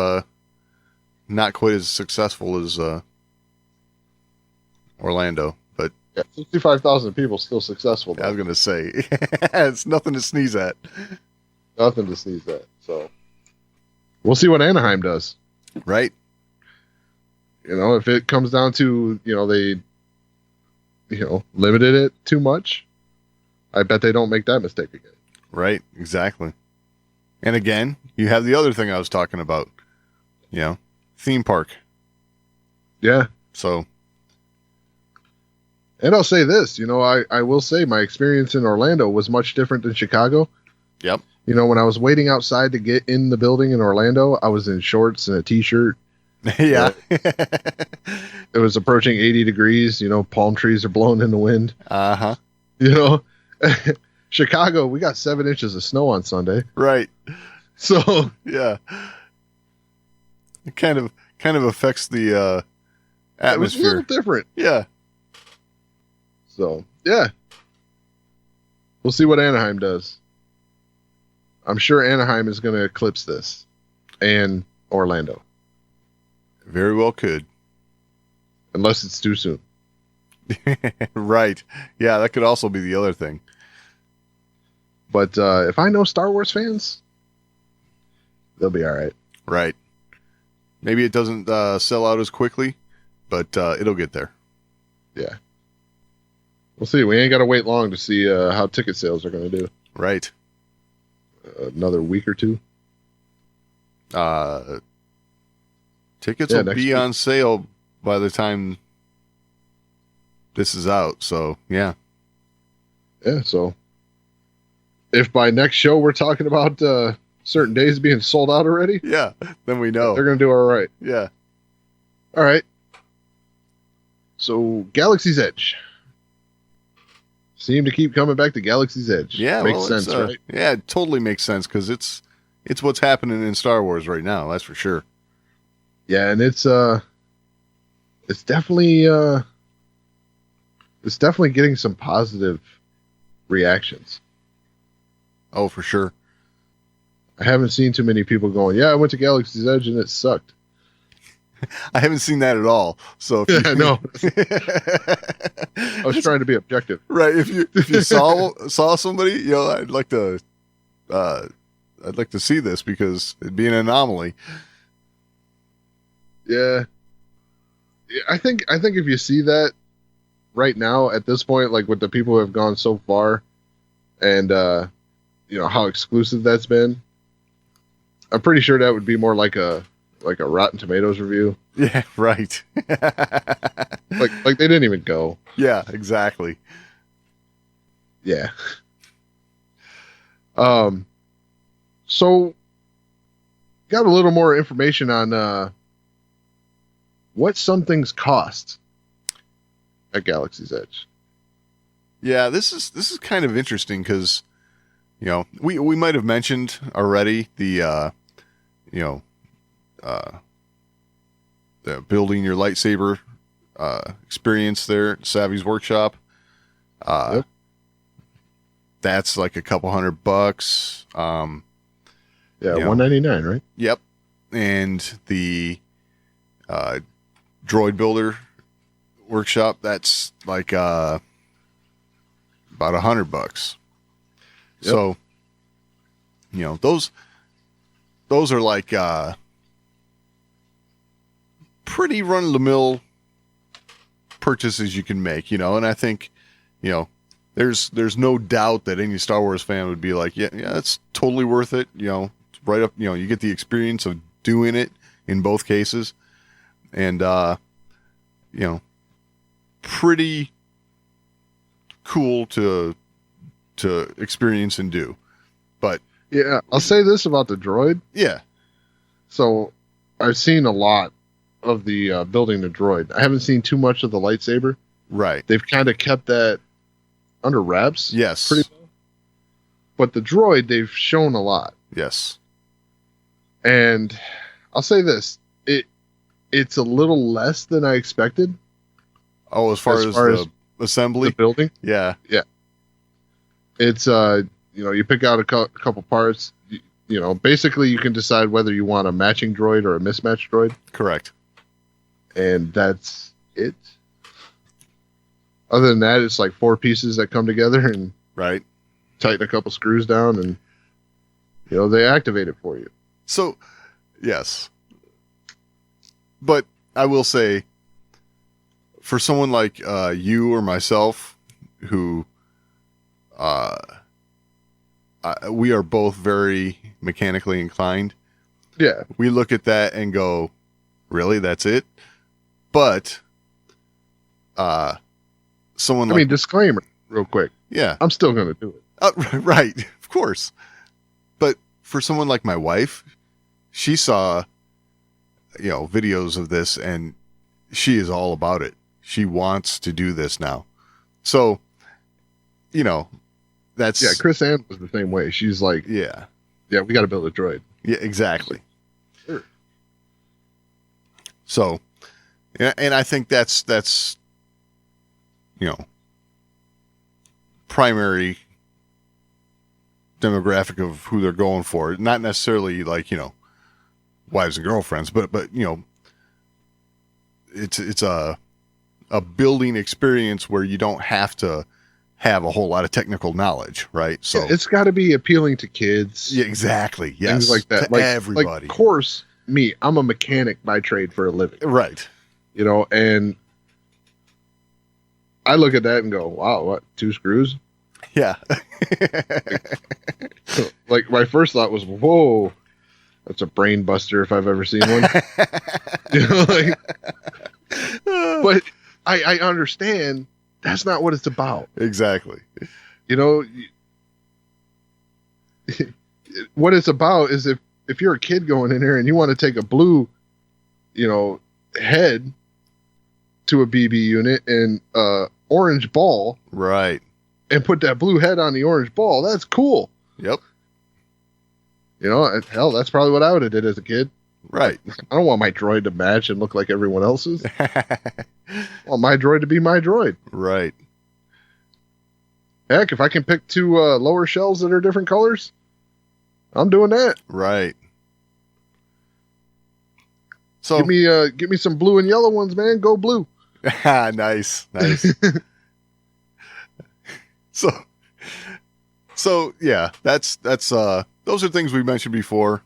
not quite as successful as Orlando. But Yeah, 65,000 people still successful. I was going to say it's nothing to sneeze at. Nothing to sneeze at. So we'll see what Anaheim does. Right. If it comes down to they limited it too much, I bet they don't make that mistake again. Right. Exactly. And again, you have the other thing I was talking about. Theme park. Yeah. So. And I'll say this, I will say my experience in Orlando was much different than Chicago. Yep. When I was waiting outside to get in the building in Orlando, I was in shorts and a t-shirt. Yeah. It was approaching 80 degrees, palm trees are blowing in the wind. Uh-huh. Chicago, we got 7 inches of snow on Sunday. Right. So, yeah. It kind of affects the atmosphere. it was a little different. Yeah. So, yeah. We'll see what Anaheim does. I'm sure Anaheim is going to eclipse this. And Orlando. Very well could. Unless it's too soon. Right. Yeah, that could also be the other thing. But if I know Star Wars fans, they'll be all right. Right. Maybe it doesn't sell out as quickly, but it'll get there. Yeah. We'll see. We ain't got to wait long to see how ticket sales are going to do. Right. Another week or two. Tickets will be on sale by the time this is out. So, yeah. Yeah, so if by next show we're talking about certain days being sold out already, yeah, then we know. they're going to do all right. Yeah. All right. So, Galaxy's Edge. Seem to keep coming back to Galaxy's Edge. Yeah, makes sense, right? Yeah, it totally makes sense because it's what's happening in Star Wars right now. That's for sure. Yeah, and it's definitely getting some positive reactions. Oh, for sure. I haven't seen too many people going, "Yeah, I went to Galaxy's Edge and it sucked." I haven't seen that at all. So if Yeah, no. I was trying to be objective. Right. If you saw somebody, I'd like to see this because it'd be an anomaly. Yeah. I think if you see that right now at this point, like with the people who have gone so far and how exclusive that's been, I'm pretty sure that would be more like a Rotten Tomatoes review. Yeah, right. like they didn't even go. Yeah, exactly. Yeah. So got a little more information on what some things cost at Galaxy's Edge. Yeah, this is kind of interesting because we might have mentioned already the building your lightsaber experience there at Savvy's workshop. Yep. that's like a couple $100. Yeah, you know. $199, right? Yep. And the droid builder workshop, that's like about $100. Yep. So, those are like pretty run-of-the-mill purchases you can make, and I think, there's no doubt that any Star Wars fan would be like, yeah, it's totally worth it. Right up, you get the experience of doing it in both cases, and pretty cool to experience and do. But yeah, I'll say this about the droid. Yeah. So I've seen a lot of the building the droid. I haven't seen too much of the lightsaber. Right. They've kind of kept that under wraps. Yes. Pretty well. But the droid, they've shown a lot. Yes. And I'll say this, it's a little less than I expected. Oh, as far as the assembly? The building? Yeah. Yeah. It's, you pick out a couple parts. Basically you can decide whether you want a matching droid or a mismatched droid. Correct. And that's it. Other than that, it's like 4 pieces that come together and right. Tighten a couple screws down and, they activate it for you. So, yes. But I will say, for someone like you or myself, who we are both very mechanically inclined. Yeah. We look at that and go, really, that's it? But someone like... disclaimer, real quick. Yeah. I'm still going to do it. Right, of course. But for someone like my wife, she saw, videos of this, and she is all about it. She wants to do this now. So, that's... Yeah, Chris Ann was the same way. She's like, yeah, we got to build a droid. Yeah, exactly. Sure. So, and I think that's primary demographic of who they're going for. Not necessarily like, wives and girlfriends, but it's a building experience where you don't have to have a whole lot of technical knowledge, right? So it's got to be appealing to kids. Yeah, exactly. Yes. Things like that. To everybody. Like, of course, me, I'm a mechanic by trade for a living. Right. And I look at that and go, wow, what, 2 screws? Yeah. Like my first thought was, whoa, that's a brain buster if I've ever seen one. But I understand that's not what it's about. Exactly. What it's about is if you're a kid going in here and you want to take a blue, head to a BB unit and orange ball, right, and put that blue head on the orange ball, that's cool. Yep. Hell, that's probably what I would have did as a kid. Right. I don't want my droid to match and look like everyone else's. I want my droid to be my droid. Right. Heck, if I can pick 2 lower shells that are different colors, I'm doing that. Right. So give me some blue and yellow ones, man. Go blue. Nice. So yeah, that's those are things we mentioned before.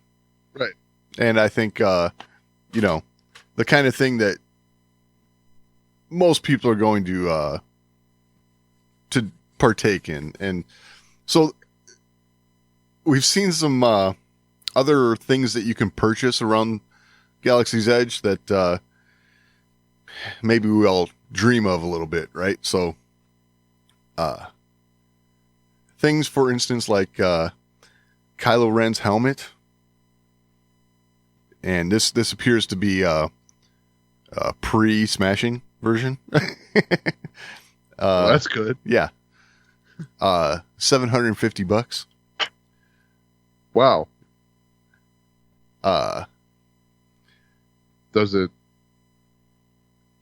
Right. And I think the kind of thing that most people are going to partake in. And so we've seen some other things that you can purchase around Galaxy's Edge that maybe we all dream of a little bit, right? So things, for instance, like Kylo Ren's helmet. And this appears to be a pre-smashing version. Well, that's good. Yeah. $750. Wow. Uh, Does it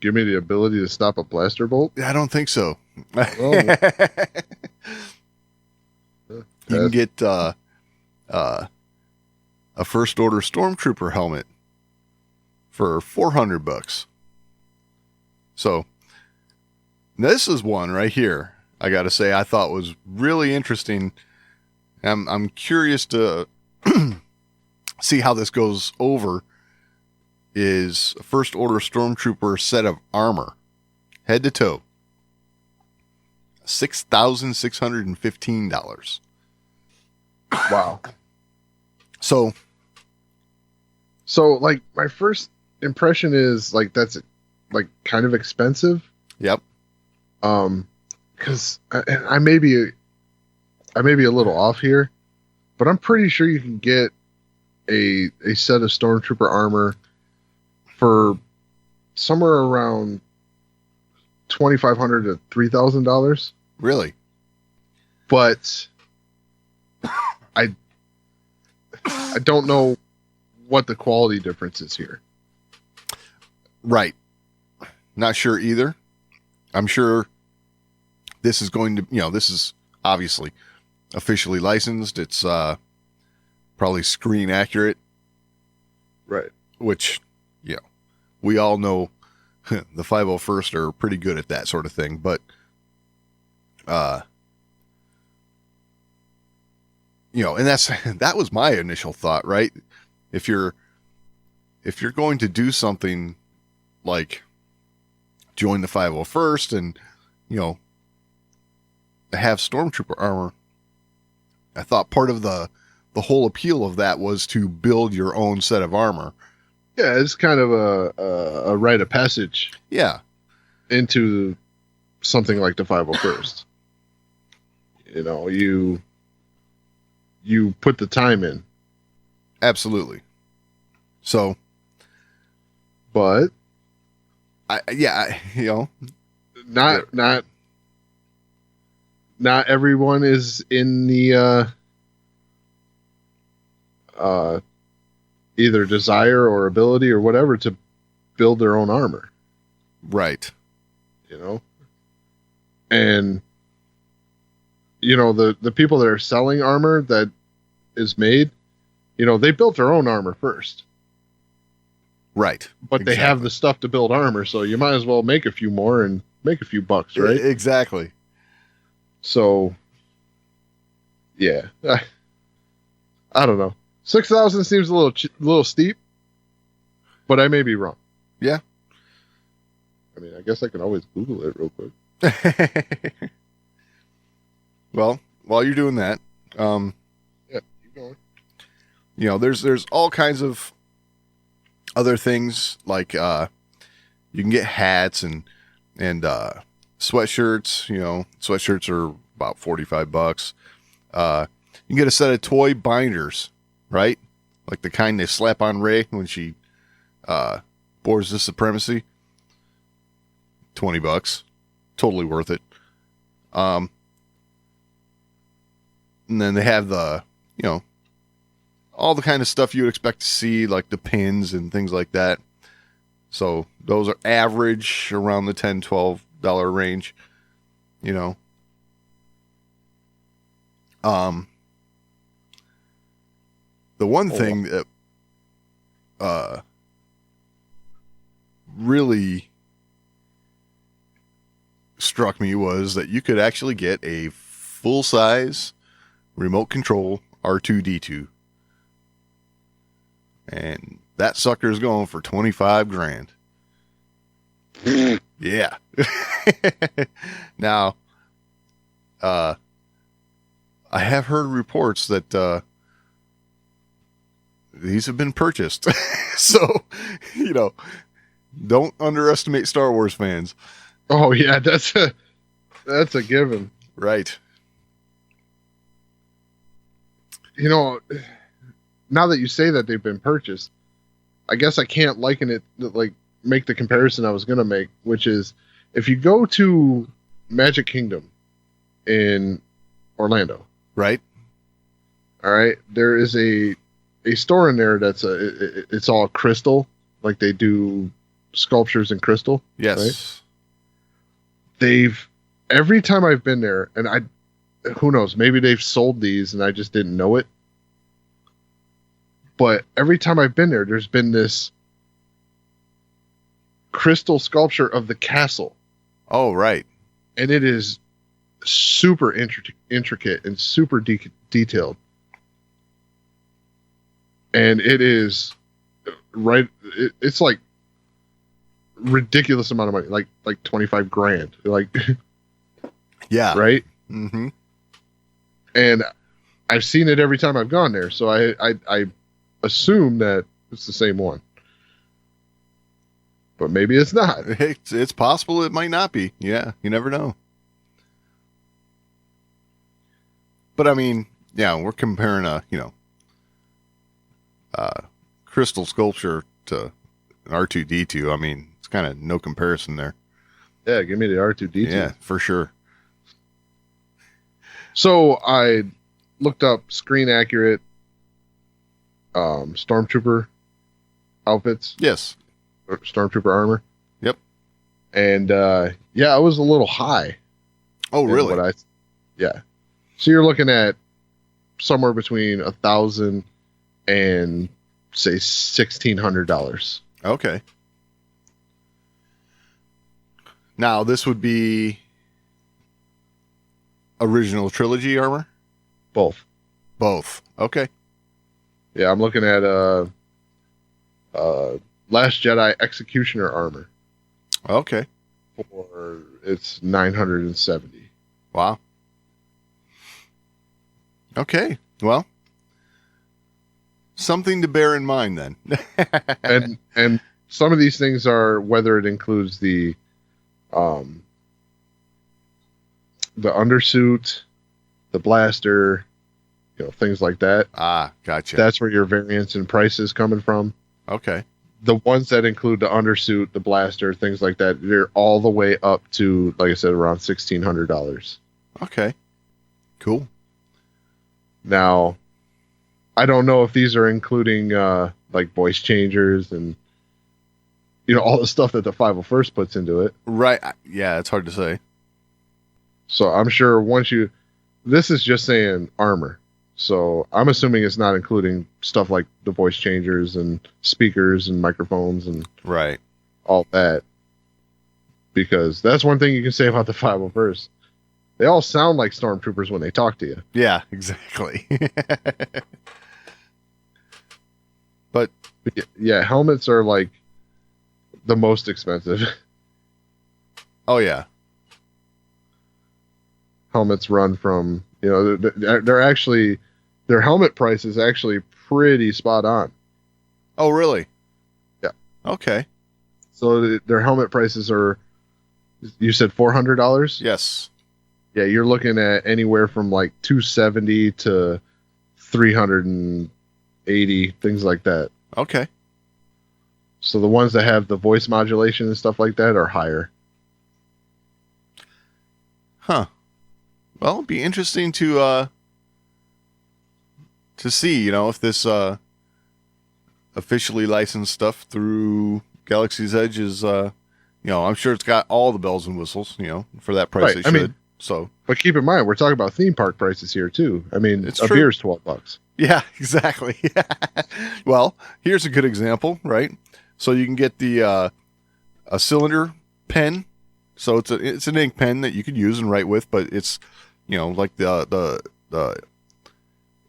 give me the ability to stop a blaster bolt? I don't think so. Oh. You can get a First Order Stormtrooper helmet for $400. So this is one right here, I got to say, I thought was really interesting. I'm curious to see how this goes over. Is a First Order Stormtrooper set of armor, head to toe, $6,615. Wow. So like my first impression is like that's like kind of expensive. Yep. Because I may be a little off here, but I'm pretty sure you can get a set of Stormtrooper armor for somewhere around $2,500 to $3,000. Really? But I don't know what the quality difference is here. Right. Not sure either. I'm sure this is going to, this is obviously officially licensed. It's probably screen accurate. Right. Which, we all know the 501st are pretty good at that sort of thing. But, and that was my initial thought, right? If you're going to do something like join the 501st and, have Stormtrooper armor, I thought part of the whole appeal of that was to build your own set of armor. Yeah, it's kind of a rite of passage. Yeah. Into something like the 501st. You put the time in. Absolutely. So, but not everyone is in the either desire or ability or whatever to build their own armor. Right. And the people that are selling armor that is made, they built their own armor first. Right. But They have the stuff to build armor, so you might as well make a few more and make a few bucks, right? Exactly. So, yeah. I don't know. 6,000 seems a little steep, but I may be wrong. Yeah. I mean, I guess I can always Google it real quick. Well, while you're doing that, yeah, keep going. There's all kinds of other things like you can get hats and sweatshirts. Sweatshirts are about $45. You can get a set of toy binders, right? Like the kind they slap on Rey when she boards the Supremacy. $20. Totally worth it. And then they have the, all the kind of stuff you would expect to see, like the pins and things like that. So those are average around the $10, $12 range, The one thing that really struck me was that you could actually get a full-size remote control R2-D2. And that sucker is going for $25,000. Yeah. Now, I have heard reports that these have been purchased. So, don't underestimate Star Wars fans. Oh yeah, that's a given. Right. Now that you say that they've been purchased, I guess I can't liken it, like make the comparison I was going to make, which is if you go to Magic Kingdom in Orlando, right? All right, there is a store in there that's it's all crystal, like they do sculptures in crystal. Yes. Right? Every time I've been there, and who knows? Maybe they've sold these and I just didn't know it. But every time I've been there, there's been this crystal sculpture of the castle. Oh, right. And it is super intricate and super detailed. And it is right. It's like ridiculous amount of money, like 25 grand. Like, yeah. Right. Mm-hmm. And I've seen it every time I've gone there. So I assume that it's the same one. But maybe it's not. It's possible it might not be. Yeah, you never know. But I mean, yeah, we're comparing a, crystal sculpture to an R2-D2. I mean, it's kind of no comparison there. Yeah, give me the R2-D2. Yeah, for sure. So I looked up screen accurate stormtrooper outfits. Yes. Stormtrooper armor. Yep. And yeah, I was a little high. Oh, really? Yeah. So you're looking at somewhere between $1,000 and say $1,600. Okay. Now this would be original trilogy armor? Both. Okay. Yeah, I'm looking at Last Jedi Executioner armor. Okay. It's $970. Wow. Okay. Well, something to bear in mind then. and some of these things are whether it includes the undersuit, the blaster, things like that. Ah, gotcha. That's where your variance in price is coming from. Okay. The ones that include the undersuit, the blaster, things like that, they're all the way up to, like I said, around $1,600. Okay. Cool. Now, I don't know if these are including like voice changers and all the stuff that the 501st puts into it. Right. Yeah, it's hard to say. So I'm sure this is just saying armor. So I'm assuming it's not including stuff like the voice changers and speakers and microphones and right, all that. Because that's one thing you can say about the 501st. They all sound like stormtroopers when they talk to you. Yeah, exactly. But yeah, helmets are like the most expensive. Oh yeah. Helmets run from, they're actually, their helmet price is actually pretty spot on. Oh, really? Yeah. Okay. So their helmet prices are, you said $400? Yes. Yeah, you're looking at anywhere from like $270 to $380, things like that. Okay. So the ones that have the voice modulation and stuff like that are higher. Huh. Well, it'd be interesting to see, if this officially licensed stuff through Galaxy's Edge is, I'm sure it's got all the bells and whistles, for that price Right. it should. So, but keep in mind, we're talking about theme park prices here too. I mean, It's a true. beer's $12. yeah, exactly. Well, here's a good example, right? So you can get the a cylinder pen. So it's an ink pen that you could use and write with, but it's like the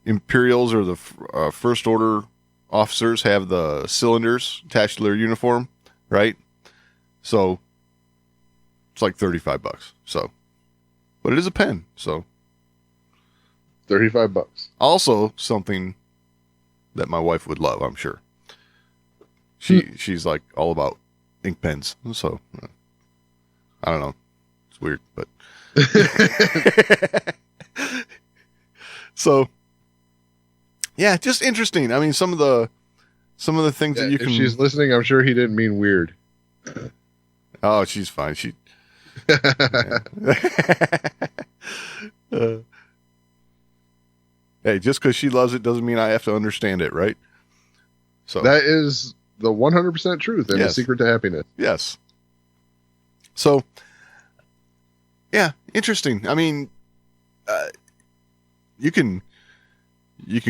Imperials or the First Order officers have the cylinders attached to their uniform, right? So it's like $35. So, but it is a pen. So $35. also something that my wife would love, I'm sure. She's like all about ink pens. So I don't know. It's weird, but so yeah, just interesting. I mean, some of the things that you can. If she's listening, I'm sure he didn't mean weird. Oh, she's fine. She. Hey, just because she loves it doesn't mean I have to understand it, right? So that is the 100% truth and the Yes. secret to happiness. yes. So, yeah, interesting. I mean, you can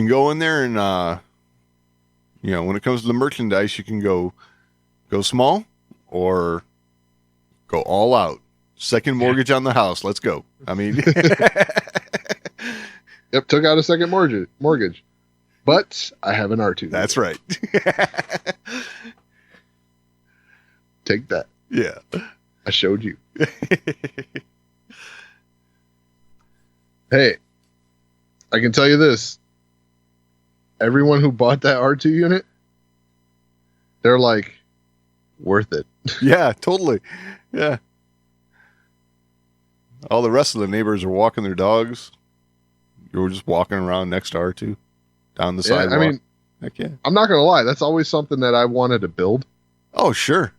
go in there and when it comes to the merchandise, you can go small or go all out. Second mortgage on the house. Let's go. I mean, Yep, took out a second mortgage. But I have an R2. That's right. Take that. Yeah. I showed you. Hey, I can tell you this. Everyone who bought that R2 unit, they're like, worth it. Yeah, totally. Yeah. All the rest of the neighbors are walking their dogs. You were just walking around next to R2 down the sidewalk. I mean, heck yeah. I'm not going to lie. That's always something that I wanted to build. Oh, sure.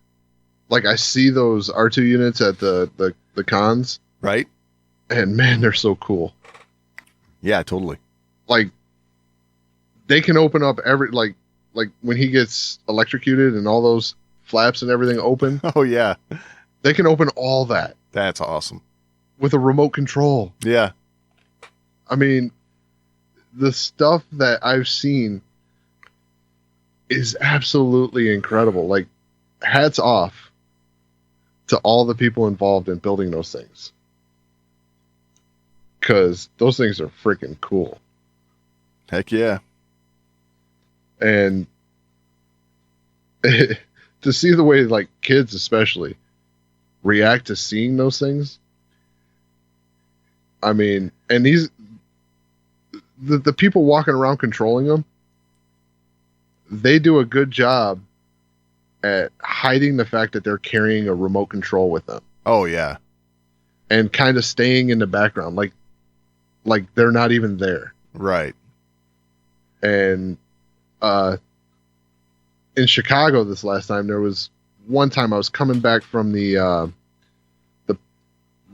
Like, I see those R2 units at the cons. Right. And man, they're so cool. Yeah, totally. Like, they can open up like when he gets electrocuted and all those flaps and everything open. Oh, yeah. They can open all that That's awesome. with a remote control. Yeah. I mean, the stuff that I've seen is absolutely incredible. Like, hats off to all the people involved in building those things. Because those things are freaking cool. Heck yeah. And to see the way, like, kids especially react to seeing those things. I mean, and the people walking around controlling them, they do a good job at hiding the fact that they're carrying a remote control with them. Oh, yeah. And kind of staying in the background, like they're not even there. Right. And in Chicago this last time, there was one time I was coming back from the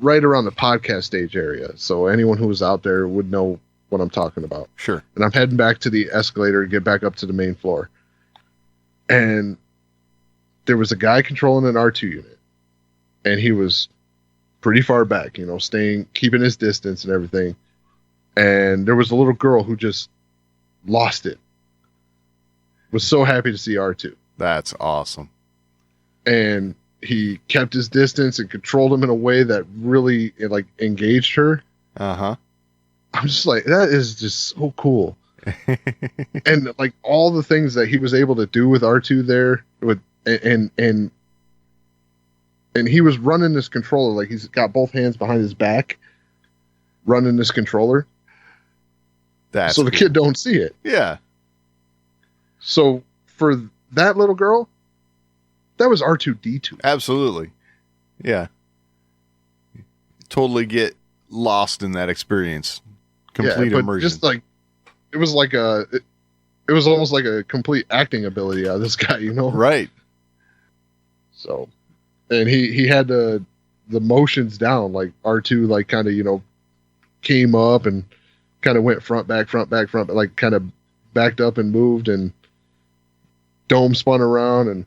right around the podcast stage area. So anyone who was out there would know what I'm talking about. Sure. And I'm heading back to the escalator to get back up to the main floor. And there was a guy controlling an R2 unit. And he was pretty far back, keeping his distance and everything. And there was a little girl who just lost it. Was so happy to see R2. That's awesome. And he kept his distance and controlled him in a way that really engaged her. Uh-huh. I'm just like, that is just so cool. And like all the things that he was able to do with R2 there and he was running this controller, like he's got both hands behind his back running this controller. That's so the kid don't see it. Yeah. So for that little girl, that was R2-D2. Absolutely. Yeah. Totally get lost in that experience. Complete immersion. Just like it was almost like a complete acting ability out of this guy, Right. So, and he had the motions down, like R2, like kind of came up and kind of went front back, like kind of backed up and moved, and dome spun around and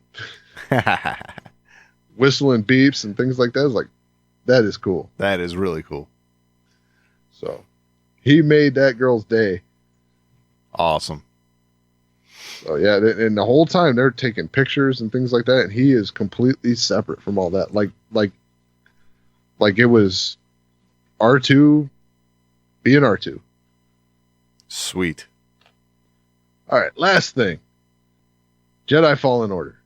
whistling beeps and things like that. It's like, that is cool. That is really cool. So he made that girl's day. Awesome. So yeah, and the whole time they're taking pictures and things like that, and he is completely separate from all that. Like it was R2 being R2. Sweet. All right, last thing. Jedi Fallen Order.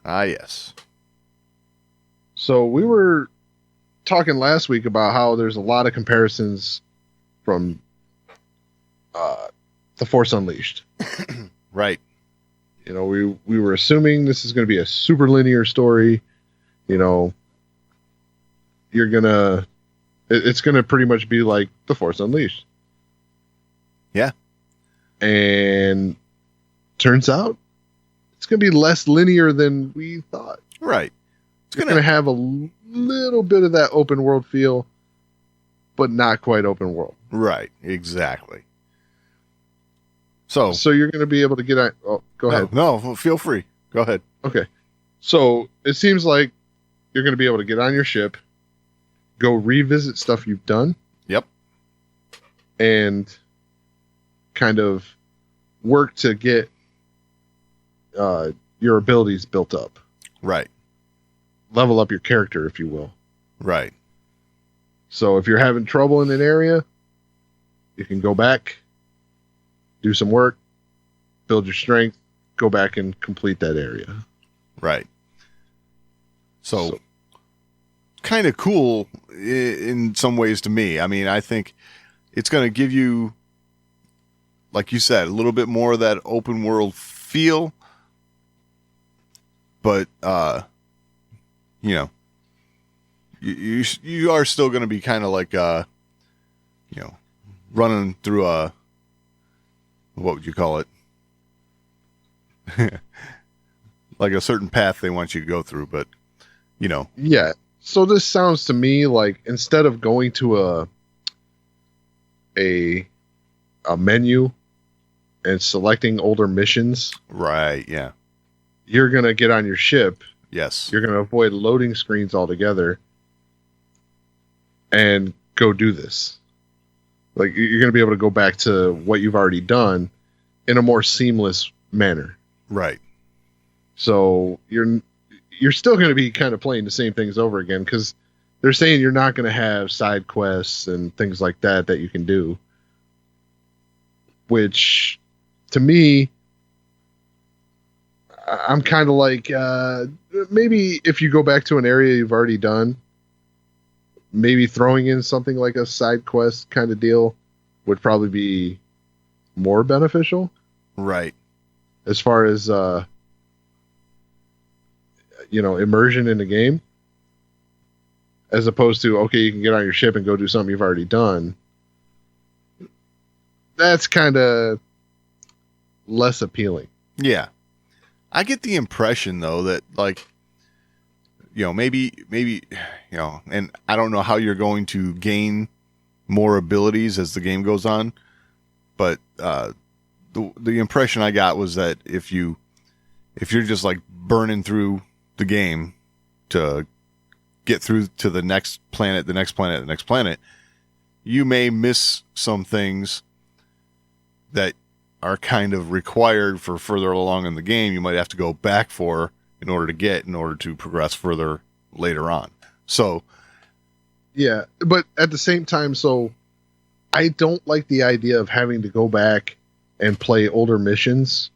Ah, yes. So we were talking last week about how there's a lot of comparisons from The Force Unleashed. Right. We were assuming this is going to be a super linear story. It's going to pretty much be like The Force Unleashed. Yeah. And turns out it's going to be less linear than we thought. Right. It's going to have a little bit of that open world feel, but not quite open world. Right. Exactly. So you're going to be able to get on. Oh, go ahead. No, feel free. Go ahead. Okay. So it seems like you're going to be able to get on your ship, go revisit stuff you've done. Yep. and kind of work to get your abilities built up. Right. Level up your character, if you will. Right. So if you're having trouble in an area, you can go back, do some work, build your strength, go back and complete that area. Right. So kind of cool in some ways to me. I mean, I think it's going to give you, like you said, a little bit more of that open world feel. But, you know, you are still going to be kind of like, you know, running through what would you call it? Like a certain path they want you to go through, but, you know. Yeah. So this sounds to me like instead of going to a menu and selecting older missions. Right, yeah. You're going to get on your ship. Yes. You're going to avoid loading screens altogether and go do this. Like you're going to be able to go back to what you've already done in a more seamless manner. Right. So you're still going to be kind of playing the same things over again because they're saying you're not going to have side quests and things like that you can do. Which, to me, I'm kind of like, maybe if you go back to an area you've already done, maybe throwing in something like a side quest kind of deal would probably be more beneficial. Right. As far as, immersion in the game. As opposed to, okay, you can get on your ship and go do something you've already done. That's kind of less appealing. Yeah. I get the impression though that like, you know, maybe, you know, and I don't know how you're going to gain more abilities as the game goes on, but, the impression I got was that if you're just like burning through the game to get through to the next planet, you may miss some things that are kind of required for further along in the game. You might have to go back in order to progress further later on. So, yeah, but at the same time, so I don't like the idea of having to go back and play older missions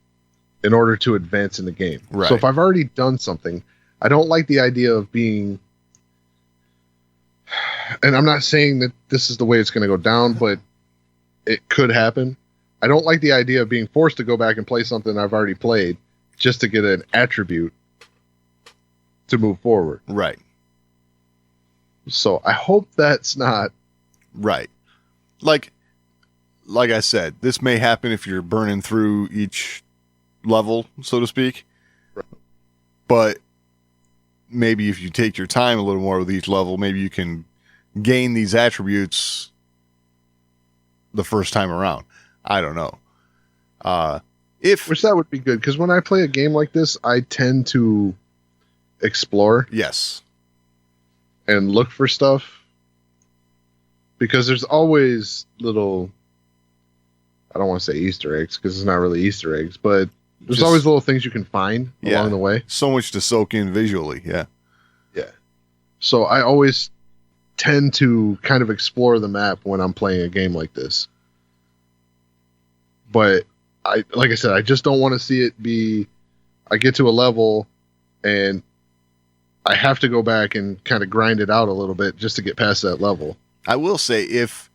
in order to advance in the game. Right. So if I've already done something, I don't like the idea of being, and I'm not saying that this is the way it's going to go down, but it could happen. I don't like the idea of being forced to go back and play something I've already played just to get an attribute to move forward. Right. So I hope that's not right. Like I said, this may happen if you're burning through each level, so to speak. Right. But maybe if you take your time a little more with each level, maybe you can gain these attributes the first time around. I don't know. Which that would be good, because when I play a game like this, I tend to explore. Yes. And look for stuff. Because there's always little, I don't want to say Easter eggs, because it's not really Easter eggs, but there's always little things you can find along the way. So much to soak in visually, yeah. Yeah. So I always tend to kind of explore the map when I'm playing a game like this. But like I said, I just don't want to see it be, I get to a level and I have to go back and kind of grind it out a little bit just to get past that level. I will say if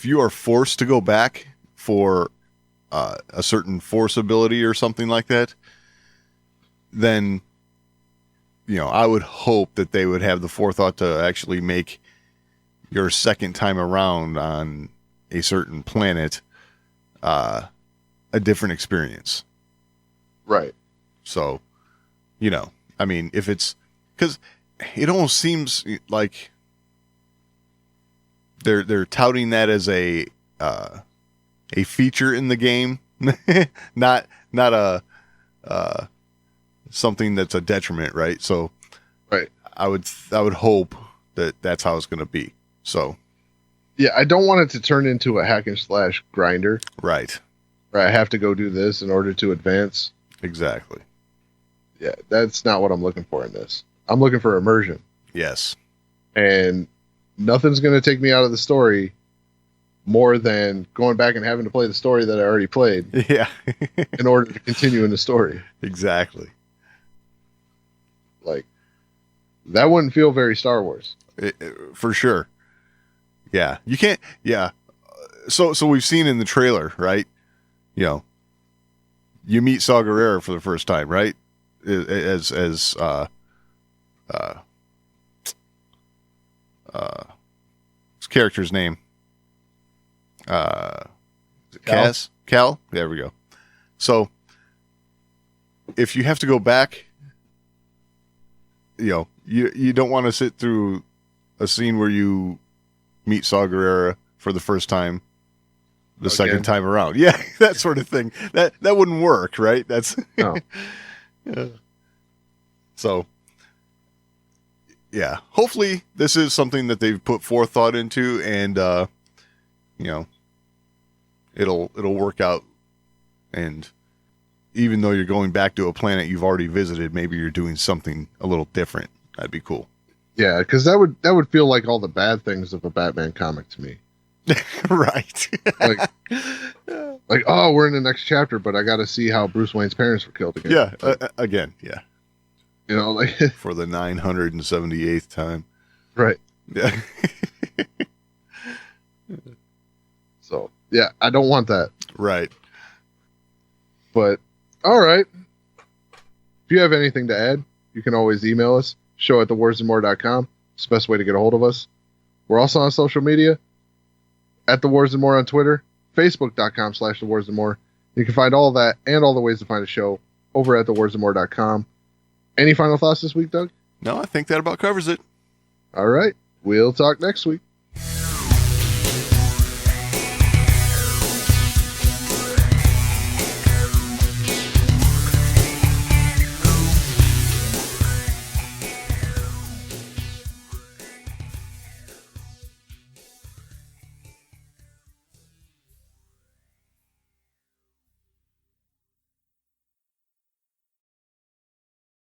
you are forced to go back for a certain force ability or something like that, then, you know, I would hope that they would have the forethought to actually make your second time around on a certain planet a different experience. Right. So, you know, I mean, if it's, because it almost seems like they're touting that as a feature in the game, not a something that's a detriment, right? So, right. I would hope that that's how it's going to be. So, Yeah, I don't want it to turn into a hack and slash grinder. Right. Where I have to go do this in order to advance. Exactly. Yeah, that's not what I'm looking for in this. I'm looking for immersion. Yes. And nothing's going to take me out of the story more than going back and having to play the story that I already played. Yeah. in order to continue in the story. Exactly. Like, that wouldn't feel very Star Wars. For sure. Yeah. You can't. Yeah. So we've seen in the trailer, right? You know, you meet Saw Gerrera for the first time, right? As his character's name. Kaz? Cal? There we go. So if you have to go back, you know, you don't want to sit through a scene where you meet Saw Gerrera for the first time the second time around. Yeah, that sort of thing. That wouldn't work, right? That's no. Yeah. So yeah, hopefully this is something that they've put forethought into, and you know, it'll work out. And even though you're going back to a planet you've already visited, maybe you're doing something a little different. That'd be cool. Yeah, because that would feel like all the bad things of a Batman comic to me. Right. like, oh, we're in the next chapter, but I got to see how Bruce Wayne's parents were killed again. Yeah, again, yeah. You know, like for the 978th time. Right. Yeah. So, yeah, I don't want that. Right. But, all right. If you have anything to add, you can always email us, show@thewarsandmore.com. It's the best way to get a hold of us. We're also on social media, @thewarsandmore on Twitter, facebook.com/thewarsandmore. You can find all that and all the ways to find a show over at thewarsandmore.com. Any final thoughts this week, Doug? No, I think that about covers it. All right. We'll talk next week.